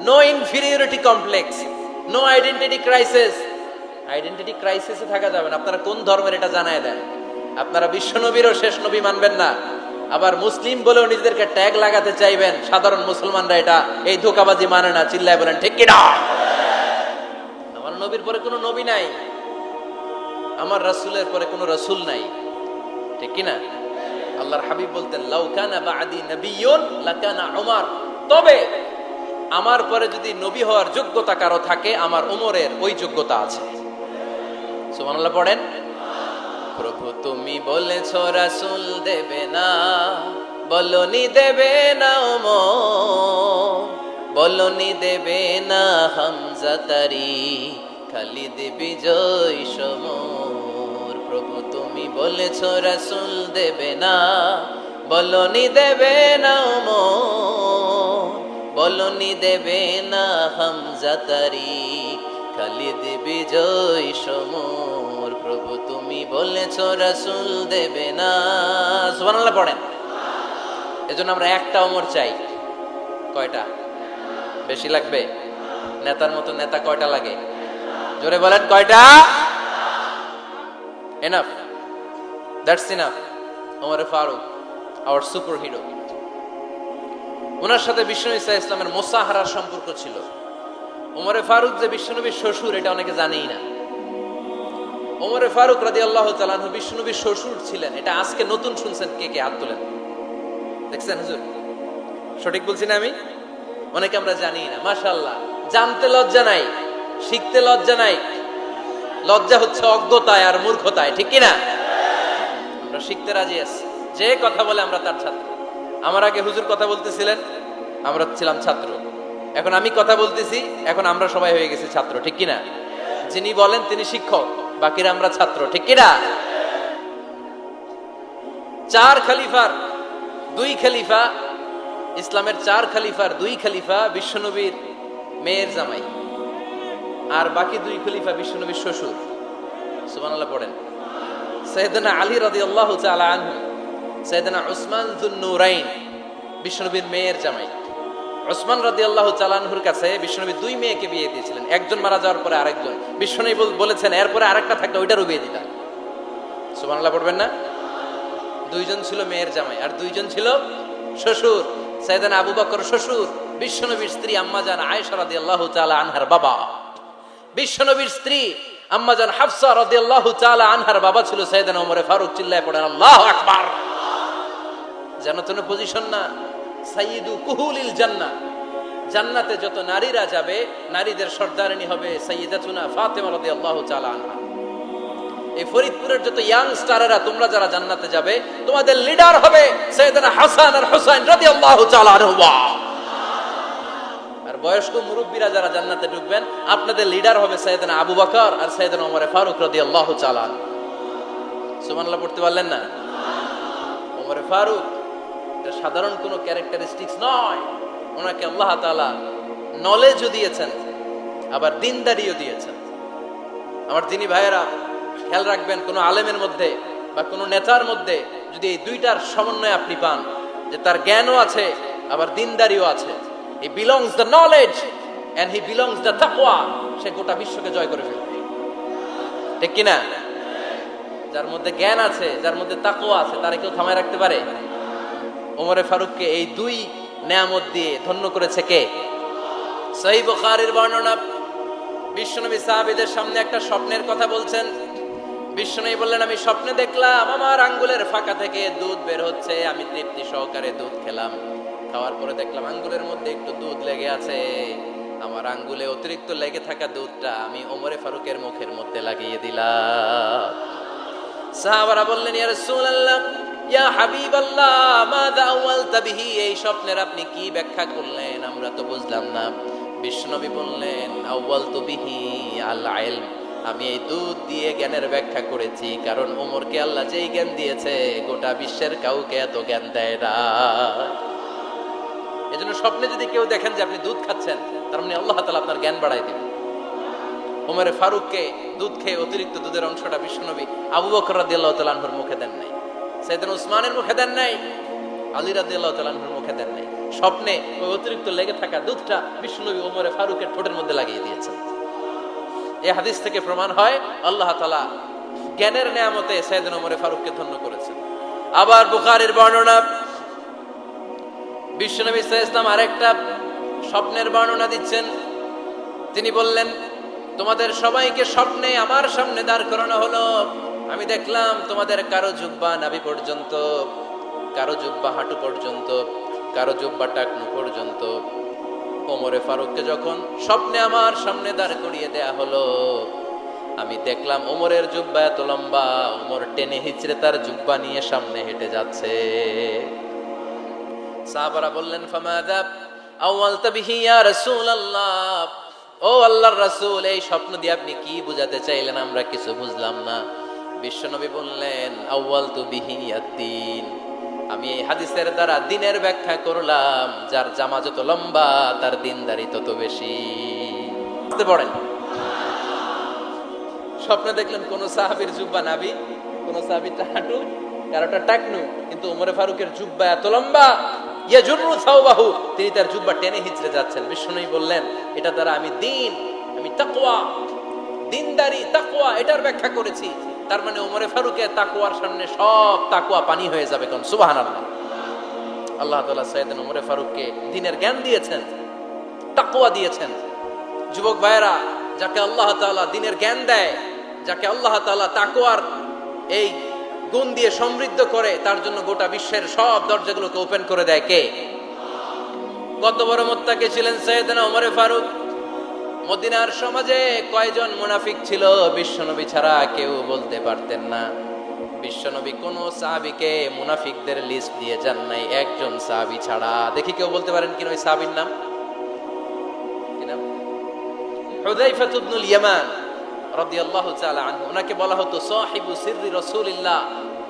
No inferiority complex, no identity crisis. Identity ক্রাইসিসে থাকা যাবে না। আপনারা কোন ধর্মের এটা জানায় দেন। আপনারা বিশ্ব নবীরও শেষ নবী মানবেন না, আবার মুসলিম বলেও নিজেদেরকে ট্যাগ লাগাতে চাইবেন। সাধারণ মুসলমানরা এটা এই ধোঁকাবাজি মানে না, চিল্লায় বলেন ঠিক কি না? আমার নবীর পরে কোনো নবী নাই, আমার রাসূলের পরে কোনো রাসূল নাই, ঠিক কি না? আল্লাহর হাবিব বলতেন লাউ কানা বা'দি নাবিয়্যুন লাকানা উমর, তবে আমার পরে যদি নবী হওয়ার যোগ্যতা কারো থাকে, আমার ওমরের ওই যোগ্যতা আছে। সুবহানাল্লাহ পড়েন। প্রভু তুমি বলেছো রাসূল দেবে না, বলনি দেবে না ওমর, বলনি দেবে না হামজা তারি, খালিদ বিজয় সমর। প্রভু তুমি বলেছো রাসূল দেবে না, বলনি দেবে না ওমর, বলনি দেবে না হামজা তারি, খালিদ বিজয় সমর। প্রভু তুমি বলেছো রাসূল দেবে না। সুবহানাল্লাহ পড়েন। এজন্য আমরা একটা ওমর চাই। কয়টা? বেশি লাগবে? নেতার মতো নেতা কয়টা লাগে? জোরে বলেন কয়টা? Enough, that's enough. Omar Farooq our super hero. ওনার সাথে বিশ্বনবী সাল্লাল্লাহু আলাইহি ওয়াসাল্লামের মুসাহারার সম্পর্ক ছিল। ওমরে ফারুক যে বিশ্বনবীর শ্বশুর, এটা অনেকে জানেই না। ওমরে ফারুক রাদিয়াল্লাহু তাআলা আনহু বিশ্বনবীর শ্বশুর ছিলেন। এটা আজকে নতুন শুনছেন, কে কে হাত তোলেন? দেখছেন হুজুর? সঠিক বলছি না আমি? অনেকে আমরা জানি না। মাশাআল্লাহ, জানতে লজ্জা নাই, শিখতে লজ্জা নাই। লজ্জা হচ্ছে অজ্ঞতায় আর মূর্খতায়, ঠিক কি না? আমরা শিখতে রাজি আছি। যে কথা বলে আমরা তার ছাত্র। আমার আগে হুজুর কথা বলতেছিলেন, আমরা ছিলাম ছাত্র। এখন আমি কথা বলতেছি, এখন আমরা সবাই হয়ে গেছি ছাত্র, ঠিক কি না? যিনি বলেন তিনি শিক্ষক, বাকিরা আমরা ছাত্র, ঠিক কি না? 4 খলিফার 2 খলিফা, ইসলামের 4 খলিফার 2 খলিফা বিশ্বনবীর মেয়ের জামাই, আর বাকি 2 খলিফা বিশ্বনবীর শ্বশুর। সুবহানাল্লাহ পড়েন। সাইয়েদনা আলী রাদিয়াল্লাহু তাআলা আনহু, সাইয়েদনা উসমান যুন নূরাইন বিশ্বনবীর মেয়ের জামাই। উসমান রাদিয়াল্লাহু তাআলা আনহুর কাছে বিশ্বনবী 2 মেয়েকে বিয়ে দিয়েছিলেন। একজন মারা যাওয়ার পরে আরেকজন। বিশ্বনবী বলেছেন এরপরে আরেকটা থাকলে ওইটারও বিয়ে দিতাম। সুবহানাল্লাহ পড়বেন না? 2 জন ছিল মেয়ের জামাই আর 2 জন ছিল শ্বশুর। সাইয়েদনা আবু বকর শ্বশুর, বিশ্বনবীর স্ত্রী আম্মাজান আয়েশা রাদিয়াল্লাহু তাআলা আনহার বাবা। বিশ্বনবীর স্ত্রী আম্মাজান হাফসা রাদিয়াল্লাহু তাআলা আনহার বাবা ছিল সাইয়েদনা ওমর ফারুক। চিল্লায় পড়েন আল্লাহু আকবার। জানো তো পজিশন না? সাইয়্যিদু কুহুলিল জান্নাহ, জান্নাতে যত নারীরা যাবে, নারীদের সর্দারিনী হবে সাইয়্যিদাতুনা ফাতেমা রাদিয়াল্লাহু তাআলা আনহা। এই ফরিদপুরের যত ইয়াং স্টারেরা, তোমরা যারা জান্নাতে যাবে, তোমাদের লিডার হবে সাইয়েদনা হাসান আর হুসাইন রাদিয়াল্লাহু তাআলা আনহুমা। আর বয়স্ক মুরব্বীরা যারা জান্নাতে ঢুকবেন, আপনাদের লিডার হবে সাইয়েদনা আবু বকর আর সাইয়েদনা ওমর ফারুক রাদিয়াল্লাহু তাআলা। সুবহানাল্লাহ পড়তে পারলেন না? ওমর ফারুক এটা সাধারণ কোনো ক্যারেক্টারিস্টিক্স নয়। ওনাকে আল্লাহ তাআলা নলেজও দিয়েছেন, আবার দিনদারিও দিয়েছেন। আমার দিনী ভাইয়েরা খেয়াল রাখবেন, কোনো আলেমের মধ্যে বা কোনো নেতার মধ্যে যদি এই দুইটার সমন্বয় আপনি পান, যে তার জ্ঞানও আছে আবার দিনদারিও আছে, he belongs the knowledge and he belongs the তাকওয়া, সে গোটা বিশ্বকে জয় করে ফেলবে, ঠিক কিনা? যার মধ্যে জ্ঞান আছে, যার মধ্যে তাকওয়া আছে, তারে কেউ থামায় রাখতে পারে? ওমরে ফারুককে এই দুই নেয়ামত দিয়ে ধন্য করেছে কে? সহিহ বুখারীর বর্ণনা, বিশ্বনবী সাহাবীদের সামনে একটা স্বপ্নের কথা বলছেন। বিশ্বনবী বললেন, আমি স্বপ্নে দেখলাম আমার আঙ্গুলের ফাঁকা থেকে দুধ বের হচ্ছে, আমি তৃপ্তি সহকারে দুধ খেলাম। খাওয়ার পরে দেখলাম আঙ্গুলের মধ্যে একটু দুধ লেগে আছে। আমার আঙ্গুলে অতিরিক্ত লেগে থাকা দুধটা আমি ওমরে ফারুকের মুখের মধ্যে লাগিয়ে দিলাম। সাহাবারা বললেন, ইয়া রাসূলুল্লাহ, ইয়া হাবিবাল্লাহ, মাযা আওয়ালতা বিহি, এই স্বপ্নের আপনি কি ব্যাখ্যা করলেন, আমরা তো বুঝলাম না। বিশ্বনবী বললেন, আওয়ালতু বিহি আল ইলম, আমি এই দুধ দিয়ে জ্ঞানের ব্যাখ্যা করেছি, কারণ ওমরকে আল্লাহ যেই জ্ঞান দিয়েছে গোটা বিশ্বের কাউকে এত জ্ঞান দেয় না। এজন্য স্বপ্নে যদি কেউ দেখেন যে আপনি দুধ খাচ্ছেন, তার মানে আল্লাহ তাআলা আপনার জ্ঞান বাড়ায় দিবেন। ওমরে ফারুককে দুধ খেয়ে অতিরিক্ত দুধের অংশটা বিশ্বনবী আবু বকর রাদিয়াল্লাহু তাআলা আনহুর মুখে দেন নাই, সাইয়েদনা উসমানের মুখে দেন নাই, আলী রাদিয়াল্লাহু তাআলা আনহুর মুখে দেন নাই। স্বপ্নে ওই অতিরিক্ত লেগে থাকা দুধটা বিশ্বনবী ওমরে ফারুকের ঠোঁটের মধ্যে লাগিয়ে দিয়েছেন। এই হাদিস থেকে প্রমাণ হয় আল্লাহ তাআলা জ্ঞানের নেয়ামতে সাইয়েদনা ওমরে ফারুককে ধন্য করেছেন। আবার বুখারীর বর্ণনা, বিশ্বনবী সাল্লাল্লাহু আলাইহি ওয়াসাল্লাম আরেকটা স্বপ্নের বর্ণনা দিচ্ছেন। তিনি বললেন, তোমাদের সবাইকে স্বপ্নে আমার সামনে দাঁড় করানো হলো। আমি দেখলাম তোমাদের কারো জুব্বা নাভি পর্যন্ত, কারো জুব্বা হাঁটু পর্যন্ত, কারো জুব্বা টাকনু পর্যন্ত। ওমরে ফারুককে যখন স্বপ্নে আমার সামনে দাঁড় করিয়ে দেয়া হলো, আমি দেখলাম ওমরের জুব্বা এত লম্বা, ওমর টেনে হিচড়ে তার জুব্বা নিয়ে সামনে হেঁটে যাচ্ছে। সাহাবারা বললেন, ফামাযা আওয়ালতা বিহি ইয়া রাসূলুল্লাহ, ও আল্লাহর রাসূল, এই স্বপ্ন দিয়ে আপনি কি বুঝাতে চাইলেন, আমরা কিছু বুঝলাম না। বিশ্বনবী বললেন, আউয়ালতু বিহি আদ-দীন, আমি এই হাদিসের দ্বারা দ্বীনের ব্যাখ্যা করলাম, যার জামা যত লম্বা তার দ্বীনদারি তত বেশি। বুঝতে পারেন? স্বপ্নে দেখলেন কোন সাহাবীর জুব্বা নাভি, কোন সাহাবীটা হাঁটু, কারোটা টাকনু, কিন্তু ওমরে ফারুকের জুব্বা এত লম্বা, ইয়াজুরু সাওবাহু, তিনি তার জুব্বা টেনে হিচড়ে যাচ্ছেন। বিশ্বনবী বললেন, এটা দ্বারা আমি দ্বীন, আমি তাকওয়া, দ্বীনদারি, তাকওয়া, এটার ব্যাখ্যা করেছি। তার মানে ওমরে ফারুকের তাকওয়ার সামনে সব তাকওয়া পানি হয়ে যাবে। কোন সুবহানাল্লাহ। আল্লাহ তাআলা সাইয়েদনা ওমরে ফারুককে দ্বীনের জ্ঞান দিয়েছেন, তাকওয়া দিয়েছেন। যুবক ভাইরা, যাকে আল্লাহ তাআলা দ্বীনের জ্ঞান দেয়, যাকে আল্লাহ তাআলা তাকওয়ার এই গুণ দিয়ে সমৃদ্ধ করে, তার জন্য গোটা বিশ্বের সব দরজাগুলোকে ওপেন করে দেয় কে? কত বড় মুত্তাকি ছিলেন সাইয়েদনা ওমরে ফারুক। মদিনার সমাজে কয়জন মুনাফিক ছিল বিশ্বনবী ছাড়া কেউ বলতে পারতেন না। বিশ্বনবী কোন সাহাবীকে মুনাফিকদের লিস্ট দিয়ে যান নাই, একজন সাহাবী ছাড়া। দেখি কেউ বলতে পারেন কিনা ওই সাহাবীর নাম? কি নাম? হুযায়ফা ইবনুল ইয়ামান রাদিয়াল্লাহু তাআলা আনহু। ওনাকে বলা হতো সাহিবু সিররি রাসূলিল্লাহ,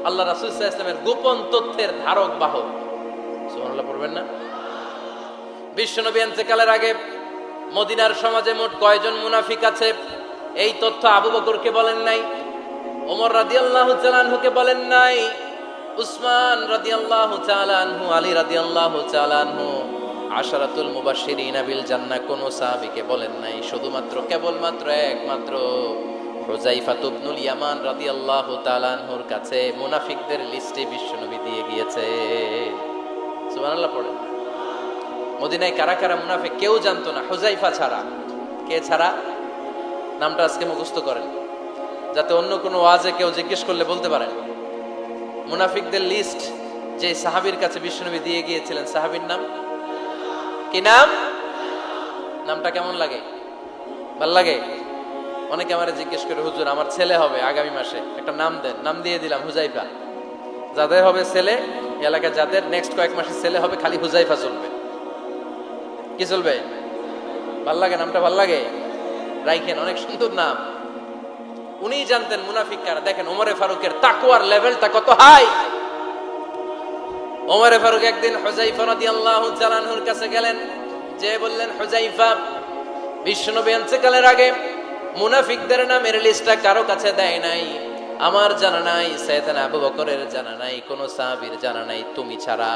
আল্লাহ রাসূল সাল্লাল্লাহু আলাইহি ওয়াসাল্লামের গোপন তথ্যের ধারক বাহক। সুবহানাল্লাহ পড়বেন না? বিশ্বনবী ইন্তেকালের আগে মদিনার সমাজে মোট কয়জন মুনাফিক আছে, এই তথ্য আবু বকরকে বলেন নাই, ওমর রাদিয়াল্লাহু তাআলা আনহুকে বলেন নাই, উসমান রাদিয়াল্লাহু তাআলা আনহু, আলী রাদিয়াল্লাহু তাআলা আনহু, আশারাতুল মুবাশশিরিনা বিল জান্নাহ কোন সাহাবীকে বলেন নাই। শুধুমাত্র কেবলমাত্র একমাত্র হুযায়ফা ইবনুল ইয়ামান রাদিয়াল্লাহু তাআলা আনহুর কাছে মুনাফিকদের লিস্টে বিশ্বনবী দিয়ে গিয়েছে। সুবহানাল্লাহ পড়েন। মদিনায় কারা কারা মুনাফিক কেউ জানতো না, হুযায়ফা ছাড়া। কে ছাড়া? নামটা আজকে মুখস্থ করেন, যাতে অন্য কোনো ওয়াজে কেউ জিজ্ঞেস করলে বলতে পারেন। মুনাফিকদের লিস্ট যে সাহাবীর কাছে বিশ্বনবী দিয়ে গিয়েছিলেন, সাহাবীর নাম কি? নাম? নামটা কেমন লাগে? ভাল লাগে? অনেকে আমারে জিজ্ঞেস করে, হুজুর আমার ছেলে হবে আগামী মাসে, একটা নাম দেন। নাম দিয়ে দিলাম হুযায়ফা। যাদের হবে ছেলে, এলাকায় যাদের নেক্সট কয়েক মাসে ছেলে হবে, খালি হুযায়ফা চলবে। কি চলবে? ভাল লাগে? নামটা ভাল লাগে? রাইখেন, অনেক সুন্দর নাম। উনি জানতেন মুনাফিক কারা। দেখেন ওমরে ফারুকের তাকওয়ার লেভেলটা কত হাই। ওমরে ফারুক একদিন হুযায়ফা রাদিয়াল্লাহু তাআলা আনহুর কাছে গেলেন। যে বললেন, হুযায়ফা, বিশ্বনবী ইন্তেকালের আগে মুনাফিকদের নামের লিস্টটা কারো কাছে দেয় নাই, আমার জানা নাই, সাইয়েদনা আবু বকরের জানা নাই, কোন সাহাবীর জানা নাই, তুমি ছাড়া।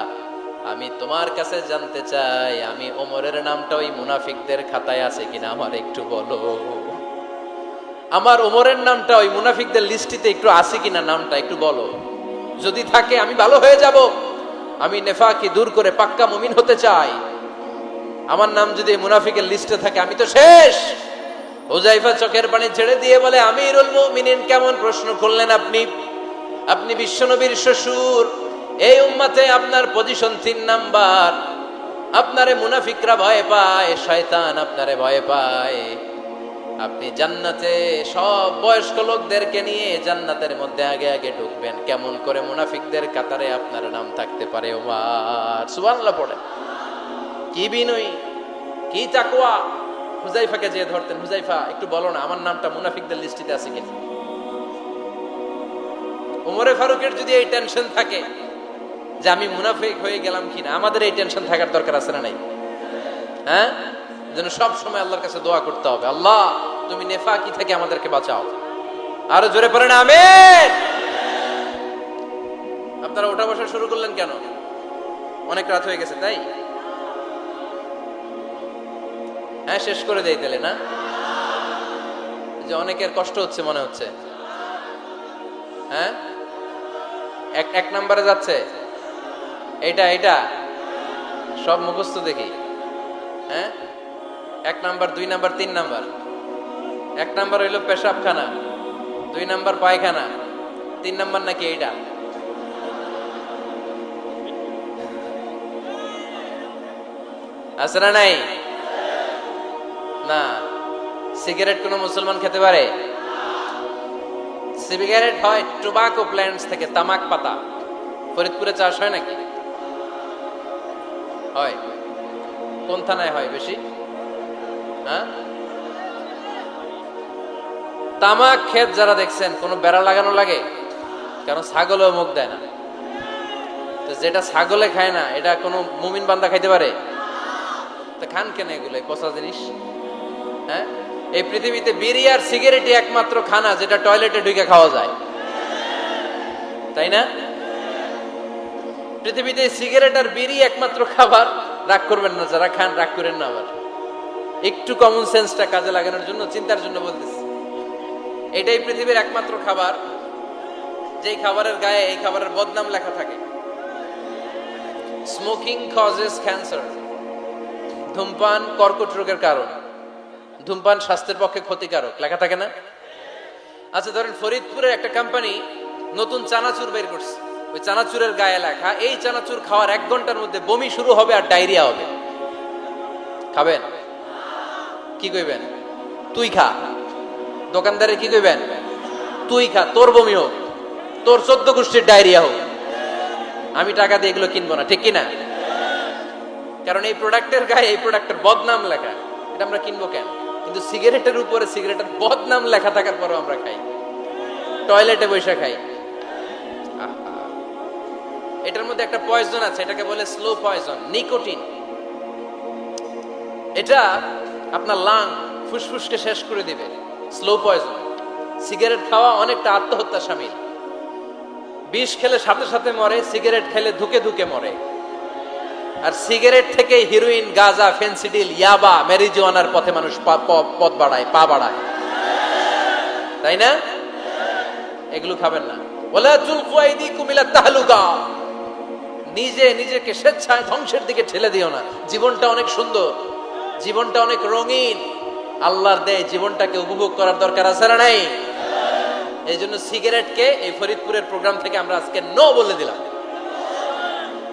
আমি তোমার কাছে জানতে চাই, আমি ওমরের নামটা ওই মুনাফিকদের খাতায় আছে কিনা আমার একটু বলো। আমার ওমরের নামটা ওই মুনাফিকদের লিস্টিতে একটু আছে কিনা, নামটা একটু বলো। যদি থাকে আমি ভালো হয়ে যাব, আমি নেফাকি দূর করে পাক্কা মুমিন হতে চাই। আমার নাম যদি মুনাফিকের লিস্টে থাকে আমি তো শেষ। হুযায়ফা চোখের পানি ছেড়ে দিয়ে বলে, আমিরুল মুমিনিন, কেমন প্রশ্ন করলেন আপনি? আপনি বিশ্বনবীর শ্বশুর, এই উম্মতে আপনার পজিশন 3 নাম্বার। আপনারে মুনাফিকরা ভয় পায়, শয়তান আপনারে ভয় পায়। আপনি জান্নাতে সব বয়স্ক লোকদেরকে নিয়ে জান্নাতের মধ্যে আগে আগে ঢুকবেন, কেমন করে মুনাফিকদের কাতারে আপনার নাম থাকতে পারে? ওমর সুবহানাল্লাহ পড়ে। কি বিনয়ী, কি তাকওয়া! হুযায়ফাকে যে ধরতেন, হুযায়ফা একটু বলো না আমার নামটা মুনাফিকদের লিস্টিতে আছে কিনা। ওমরে ফারুকের যদি এই টেনশন থাকে যে আমি মুনাফিক হয়ে গেলাম কিনা, আমাদের এই টেনশন থাকার দরকার আছে না নাই? হ্যাঁ, যেন সব সময় আল্লাহর কাছে দোয়া করতে হবে, আল্লাহ তুমি নেফাকি থেকে আমাদেরকে বাঁচাও। আরো জোরে পড়েন আমিন। আপনারা ওঠা বসা শুরু করলেন কেন? অনেক রাত হয়ে গেছে তাই? হ্যাঁ, শেষ করে দেই তাহলে না? যে অনেকের কষ্ট হচ্ছে মনে হচ্ছে। হ্যাঁ, এক নম্বরে যাচ্ছে এইটা সব মুখস্থ দেখি। হ্যাঁ, 1 নাম্বার, 2 নাম্বার, 3 নাম্বার। 1 নাম্বার হইল পেশাবখানা, 2 নাম্বার পায়খানা, 3 নাম্বার নাকি এইটা? আছে না নাই? না। সিগারেট কোন মুসলমান খেতে পারে? সিগারেট হয় টোবাকো প্ল্যান্টস থেকে, তামাক পাতা। ফরিদপুরে চাষ হয় নাকি? হয়। কোন থানায় হয় বেশি? হ্যাঁ, তামাক ক্ষেত যারা দেখছেন, কোনো বেড়া লাগানো লাগে? কারণ ছাগলেও মুখ দেয় না। তো যেটা ছাগলে খায় না, এটা কোনো মুমিন বান্দা খাইতে পারে? তো খান কেন এগুলো, পচা জিনিস? হ্যাঁ, এই পৃথিবীতে বিড়ি আর সিগারেটই একমাত্র খানা যেটা টয়লেটে ঢুকে খাওয়া যায়, তাই না? পৃথিবীতে সিগারেট আর বিড়ি একমাত্র খাবার। রাগ করবেন না যারা খান, রাগ করেন না। আবার একটু কমন সেন্সটা কাজে লাগানোর জন্য, চিন্তার জন্য বলতেছি। এটাই পৃথিবীর একমাত্র খাবার যেই খাবারের গায়ে এই খাবারের বদনাম লেখা থাকে, স্মোকিং কজেস ক্যান্সার। ধূমপান কর্কট রোগের কারণ, ধূমপান স্বাস্থ্যের পক্ষে ক্ষতিকারক, লেখা থাকে না? আচ্ছা ধরেন ফরিদপুরের একটা কোম্পানি নতুন চানাচুর বের করছে, ওই চানাচুরের গায়ে লেখা এই চানাচুর খাওয়ার 1 ঘন্টার মধ্যে বমি শুরু হবে আর ডায়রিয়া হবে। খাবেন? কি কইবেন? তুই খা। দোকানদারে কি কইবেন? তুই খা, তোর বমি হোক, তোর 14 গোষ্ঠীর ডায়রিয়া হোক, আমি টাকা দিয়ে এগুলো কিনবো না, ঠিক কিনা? কারণ এই প্রোডাক্টের গায়ে এই প্রোডাক্টের বদনাম লেখা, এটা আমরা কিনবো কেন? কিন্তু সিগারেটের উপরে সিগারেটের বদনাম লেখা থাকার পরেও আমরা খাই, টয়লেটে বসে খাই। এটার মধ্যে একটা পয়জন আছে, এটাকে বলে স্লো পয়জন, নিকোটিন। এটা আপনার লাং, ফুসফুসকে শেষ করে দিবে। Slow poison. সিগারেট খাওয়া অনেকটা আত্মহত্যা শামিল। বিষ খেলে সাথে সাথে মরে, সিগারেট খেলে ধুকে ধুকে মরে। আর সিগারেট থেকে হিরোইন, গাঁজা, ফেন্সিডিল, ইয়াবা, ম্যারিজুয়ানার পথে মানুষ পথ বাড়ায়, পা বাড়ায়, তাই না? এগুলো খাবেন না। ওয়ালা তুলকু আইদিকুম ইলা তাহলুকা। নিজেকে স্বেচ্ছায় ধ্বংসের দিকে ঠেলে দিও না। জীবনটা অনেক সুন্দর, জীবনটা অনেক রঙিন, আল্লাহর দেয় জীবনটাকে উপভোগ করার দরকার আছে না নাই? এই জন্য সিগারেটকে এই ফরিদপুরের প্রোগ্রাম থেকে আমরা আজকে নো বলে দিলাম।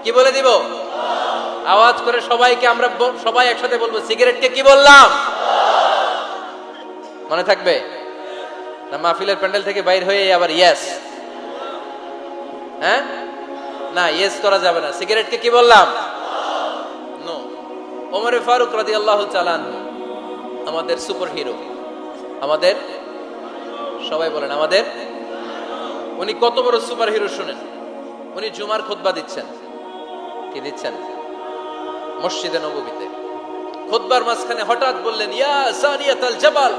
কি বলে দিব? আওয়াজ করে সবাইকে আমরা সবাই একসাথে বলবো, সিগারেটকে কি বললাম? মনে থাকবে না? মাহফিলের প্যান্ডেল থেকে বাইর হয়ে আবার ইয়েস, হ্যাঁ না, ইয়েস করা যাবে না। সিগারেটকে কি বললাম? নো। ওমর ফারুক রাদিয়াল্লাহু তাআলা আনহু আমাদের সুপার হিরো, আমাদের সবাই বলেন আমাদের। উনি কত বড় সুপার হিরো শুনেন। উনি জুমার খুতবা দিচ্ছেন। কি দিচ্ছেন? মসজিদে নববীতে। খুতবার মাঝখানে হঠাৎ বললেন, ইয়া সারিয়াতাল জাবাল,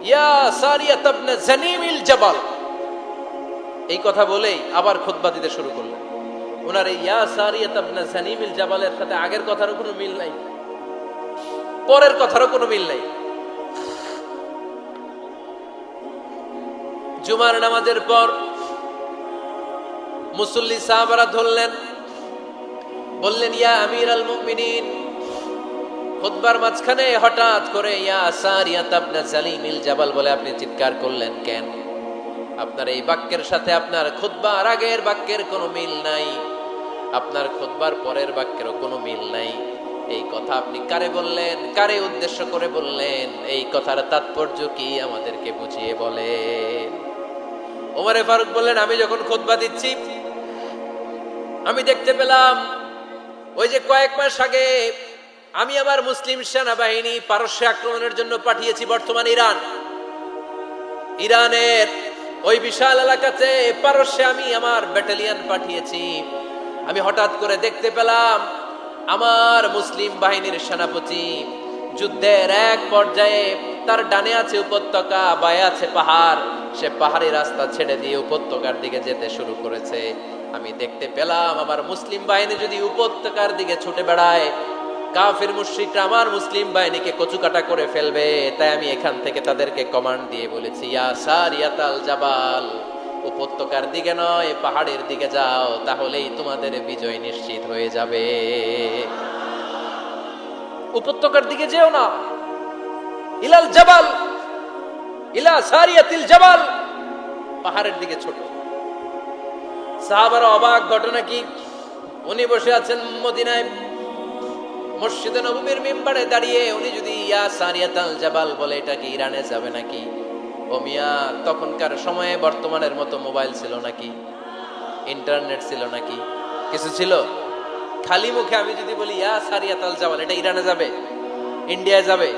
ইয়া সারিয়াত ইবনে জানিমিল জাবাল। এই কথা বলেই আবার খুতবা দিতে শুরু করলেন। ওনার এই ইয়া সারিয়াত ইবনে জানিমিল জাবালের সাথে আগের কথারও কোনো মিল নাই, পরের কথারও কোনো মিল নাই। জুমার নামাজের পর মুসল্লি সাহাবারা ধরলেন, বললেন, ইয়া আমিরাল মুমিনিন, খুতবার মাঝখানে হঠাৎ করে ইয়া সারিয়াত ইবনে জালিমিল জাবাল বলে আপনি চিৎকার করলেন কেন? আপনার এই বাক্যের সাথে আপনার খুতবার আগের বাক্যের কোনো মিল নাই, আপনার খুতবার পরের বাক্যেরও কোনো মিল নাই। এই কথা আপনি কারে বললেন, কারে উদ্দেশ্য করে বললেন? এই কথার তাৎপর্য কি আমাদেরকে বুঝিয়ে বলেন। ওমরে ফারুক বললেন, আমি যখন খুতবা দিচ্ছি আমি দেখতে পেলাম ওই যে কয়েক মাস আগে আমি আমার মুসলিম সেনাবাহিনী পারস্যে আক্রমণের জন্য পাঠিয়েছি, বর্তমান ইরানের ওই বিশাল এলাকাতে পারস্যে আমি আমার ব্যাটালিয়ন পাঠিয়েছি। আমি হঠাৎ করে দেখতে পেলাম আমার মুসলিম বাহিনীর সেনাপতি যুদ্ধের এক পর্যায়ে তার ডানে আছে উপত্যকা, বায়ে আছে পাহাড়, সে পাহাড়ি রাস্তা ছেড়ে দিয়ে উপত্যকার দিকে যেতে শুরু করেছে। আমি দেখতে পেলাম আমার মুসলিম বাহিনী যদি উপত্যকার দিকে ছুটে বেড়ায়, কাফির মুশরিকরা আমার মুসলিম বাহিনীকে কচুকাটা করে ফেলবে। তাই আমি এখান থেকে তাদেরকে কমান্ড দিয়ে বলেছি, ইয়া সারিয়াতাল জাবাল, উপত্যকার দিকে নয় পাহাড়ের দিকে যাও, তাহলেই তোমাদের বিজয় নিশ্চিত হয়ে যাবে। উপত্যকার দিকে যেও না, ইলাল জাবাল, ইলা সারিয়াতিল জাবাল, পাহাড়ের দিকে ছোট। সাহাবারা অবাক, ঘটনা কি? উনি বসে আছেন মদিনায় মসজিদে নববীর মিম্বারে দাঁড়িয়ে, উনি যদি ইয়া সারিয়াতাল জাবাল বলে, এটা কি ইরানে যাবে নাকি? ও মিয়া, তখনকার সময়ে বর্তমানের মতো মোবাইল ছিল নাকি, ইন্টারনেট ছিল নাকি, কিছু ছিল? খালি মুখে আমি যদি বলি ইয়া সারিয়াতাল জাবাল, এটা ইরানে যাবে, ইন্ডিয়ায় যাবে,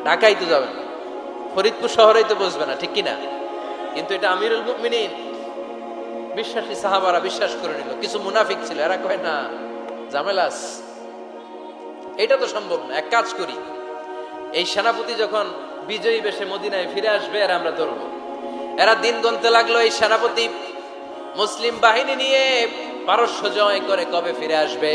ঢাকায় তো যাবে না, ফরিদপুর শহরেই তো বসবে না, ঠিক কিনা? কিন্তু এটা আমিরুল মুমিনিন বিশ্বাসী সাহাবারা বিশ্বাস করে নিল। কিছু মুনাফিক ছিল, এরা কয় না, ঝামেলাস, এটা তো সম্ভব না। এক কাজ করি, এই সেনাপতি যখন বিজয়ী বেশে মদিনায় ফিরে আসবে, আর আমরা ধরবো। এরা দিন গুনতে লাগলো, এই সেনাপতি মুসলিম বাহিনী নিয়ে পারস্য জয় করে কবে ফিরে আসবে।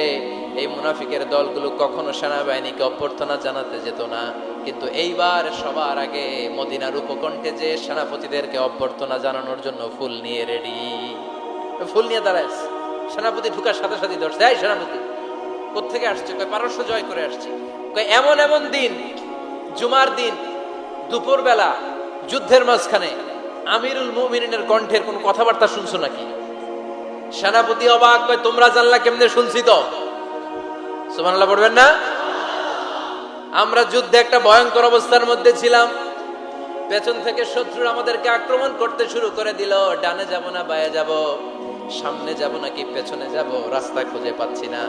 এই মুনাফিকের দলগুলো কখনো সেনাবাহিনীকে অভ্যর্থনা জানাতে যেত না, কিন্তু এইবার সবার আগে মদিনার উপকণ্ঠে যে সেনাপতিদেরকে অভ্যর্থনা জানানোর জন্য ফুল নিয়ে রেডি, ফুল নিয়ে দাঁড়ায়। সেনাপতি ঢুকার সাথে সাথে ধরছে, এই সেনাপতি কোত্থেকে আসছে? কয় পারস্য জয় করে আসছে। কয় এমন এমন দিন, জুমার দিন দুপুর বেলা যুদ্ধের মাঝখানে আমিরুল মুমিনিনের কণ্ঠের কোন কথাবার্তা শুনছো নাকি? সেনাপতি অবাক, কয় তোমরা জানলা কেমনে? শুনছি তো। সুবহানাল্লাহ পড়বেন না? আমরা যুদ্ধে একটা ভয়ঙ্কর অবস্থার মধ্যে ছিলাম, পেছন থেকে শত্রু আমাদেরকে আক্রমণ করতে শুরু করে দিল। ডানে যাব না বায়ে যাব, সামনে যাব নাকি পেছনে যাব, রাস্তা খুঁজে পাচ্ছি না।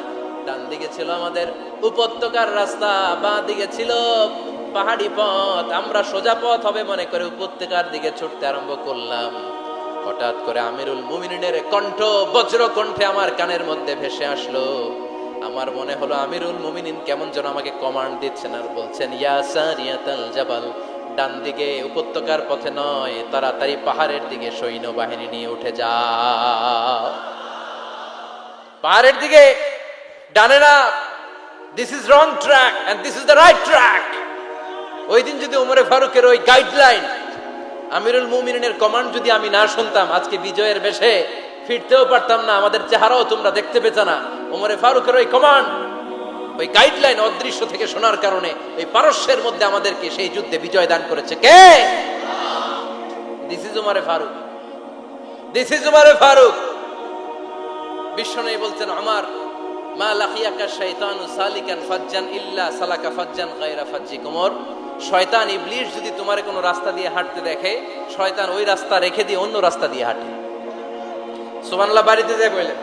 ডান দিকে ছিল আমাদের উপত্যকার রাস্তা, বাঁ দিকে ছিল পাহাড়ি পথ। আমরা সোজা পথ হবে মনে করে উপত্যকার দিকে ছুটতে আরম্ভ করলাম। হঠাৎ করে আমিরুল মুমিনিনের কণ্ঠ বজ্র কণ্ঠে আমার কানের মধ্যে ভেসে আসলো। আমার মনে হলো আমিরুল মুমিনিন কেমন যেন আমাকে কমান্ড দিচ্ছেন আর বলছেন, ইয়া সারিয়াতাল জাবাল, ডান দিকে উপত্যকার পথে নয়, তাড়াতাড়ি পাহাড়ের দিকে সৈন্যবাহিনী নিয়ে উঠে যাও। পাহাড়ের দিকে, ডানে না। This is wrong track and this is the right track. ওই দিন যদি ওমরে ফারুকের ওই গাইডলাইন, আমিরুল মুমিনিনের কমান্ড যদি আমি না শুনতাম, আজকে বিজয়ের বেশে ফিরতেও পারতাম না, আমাদের চেহারাও তোমরা দেখতে পেতে না। ওমরে ফারুকের ওই কমান্ড, ওই গাইডলাইন অদৃশ্য থেকে শোনার কারণে এই পারস্যের মধ্যে আমাদেরকে সেই যুদ্ধে বিজয় দান করেছে কে? দিস ইজ ওমরে ফারুক, দিস ইজ ওমরে ফারুক। বিশ্বনবী বলছেন, আমার মা লাকিয়াকা শাইতানু সালিকান ফাজ্জান ইল্লা সালাকা ফাজ্জান গায়রা ফাজ্জিক। ওমর, শয়তান ইবলিস যদি তোমার কোনো রাস্তা দিয়ে হাঁটতে দেখে, শয়তান ওই রাস্তা রেখে দিয়ে অন্য রাস্তা দিয়ে হাঁটে। সুবহানাল্লাহ, বাড়িতে যাই বললেন।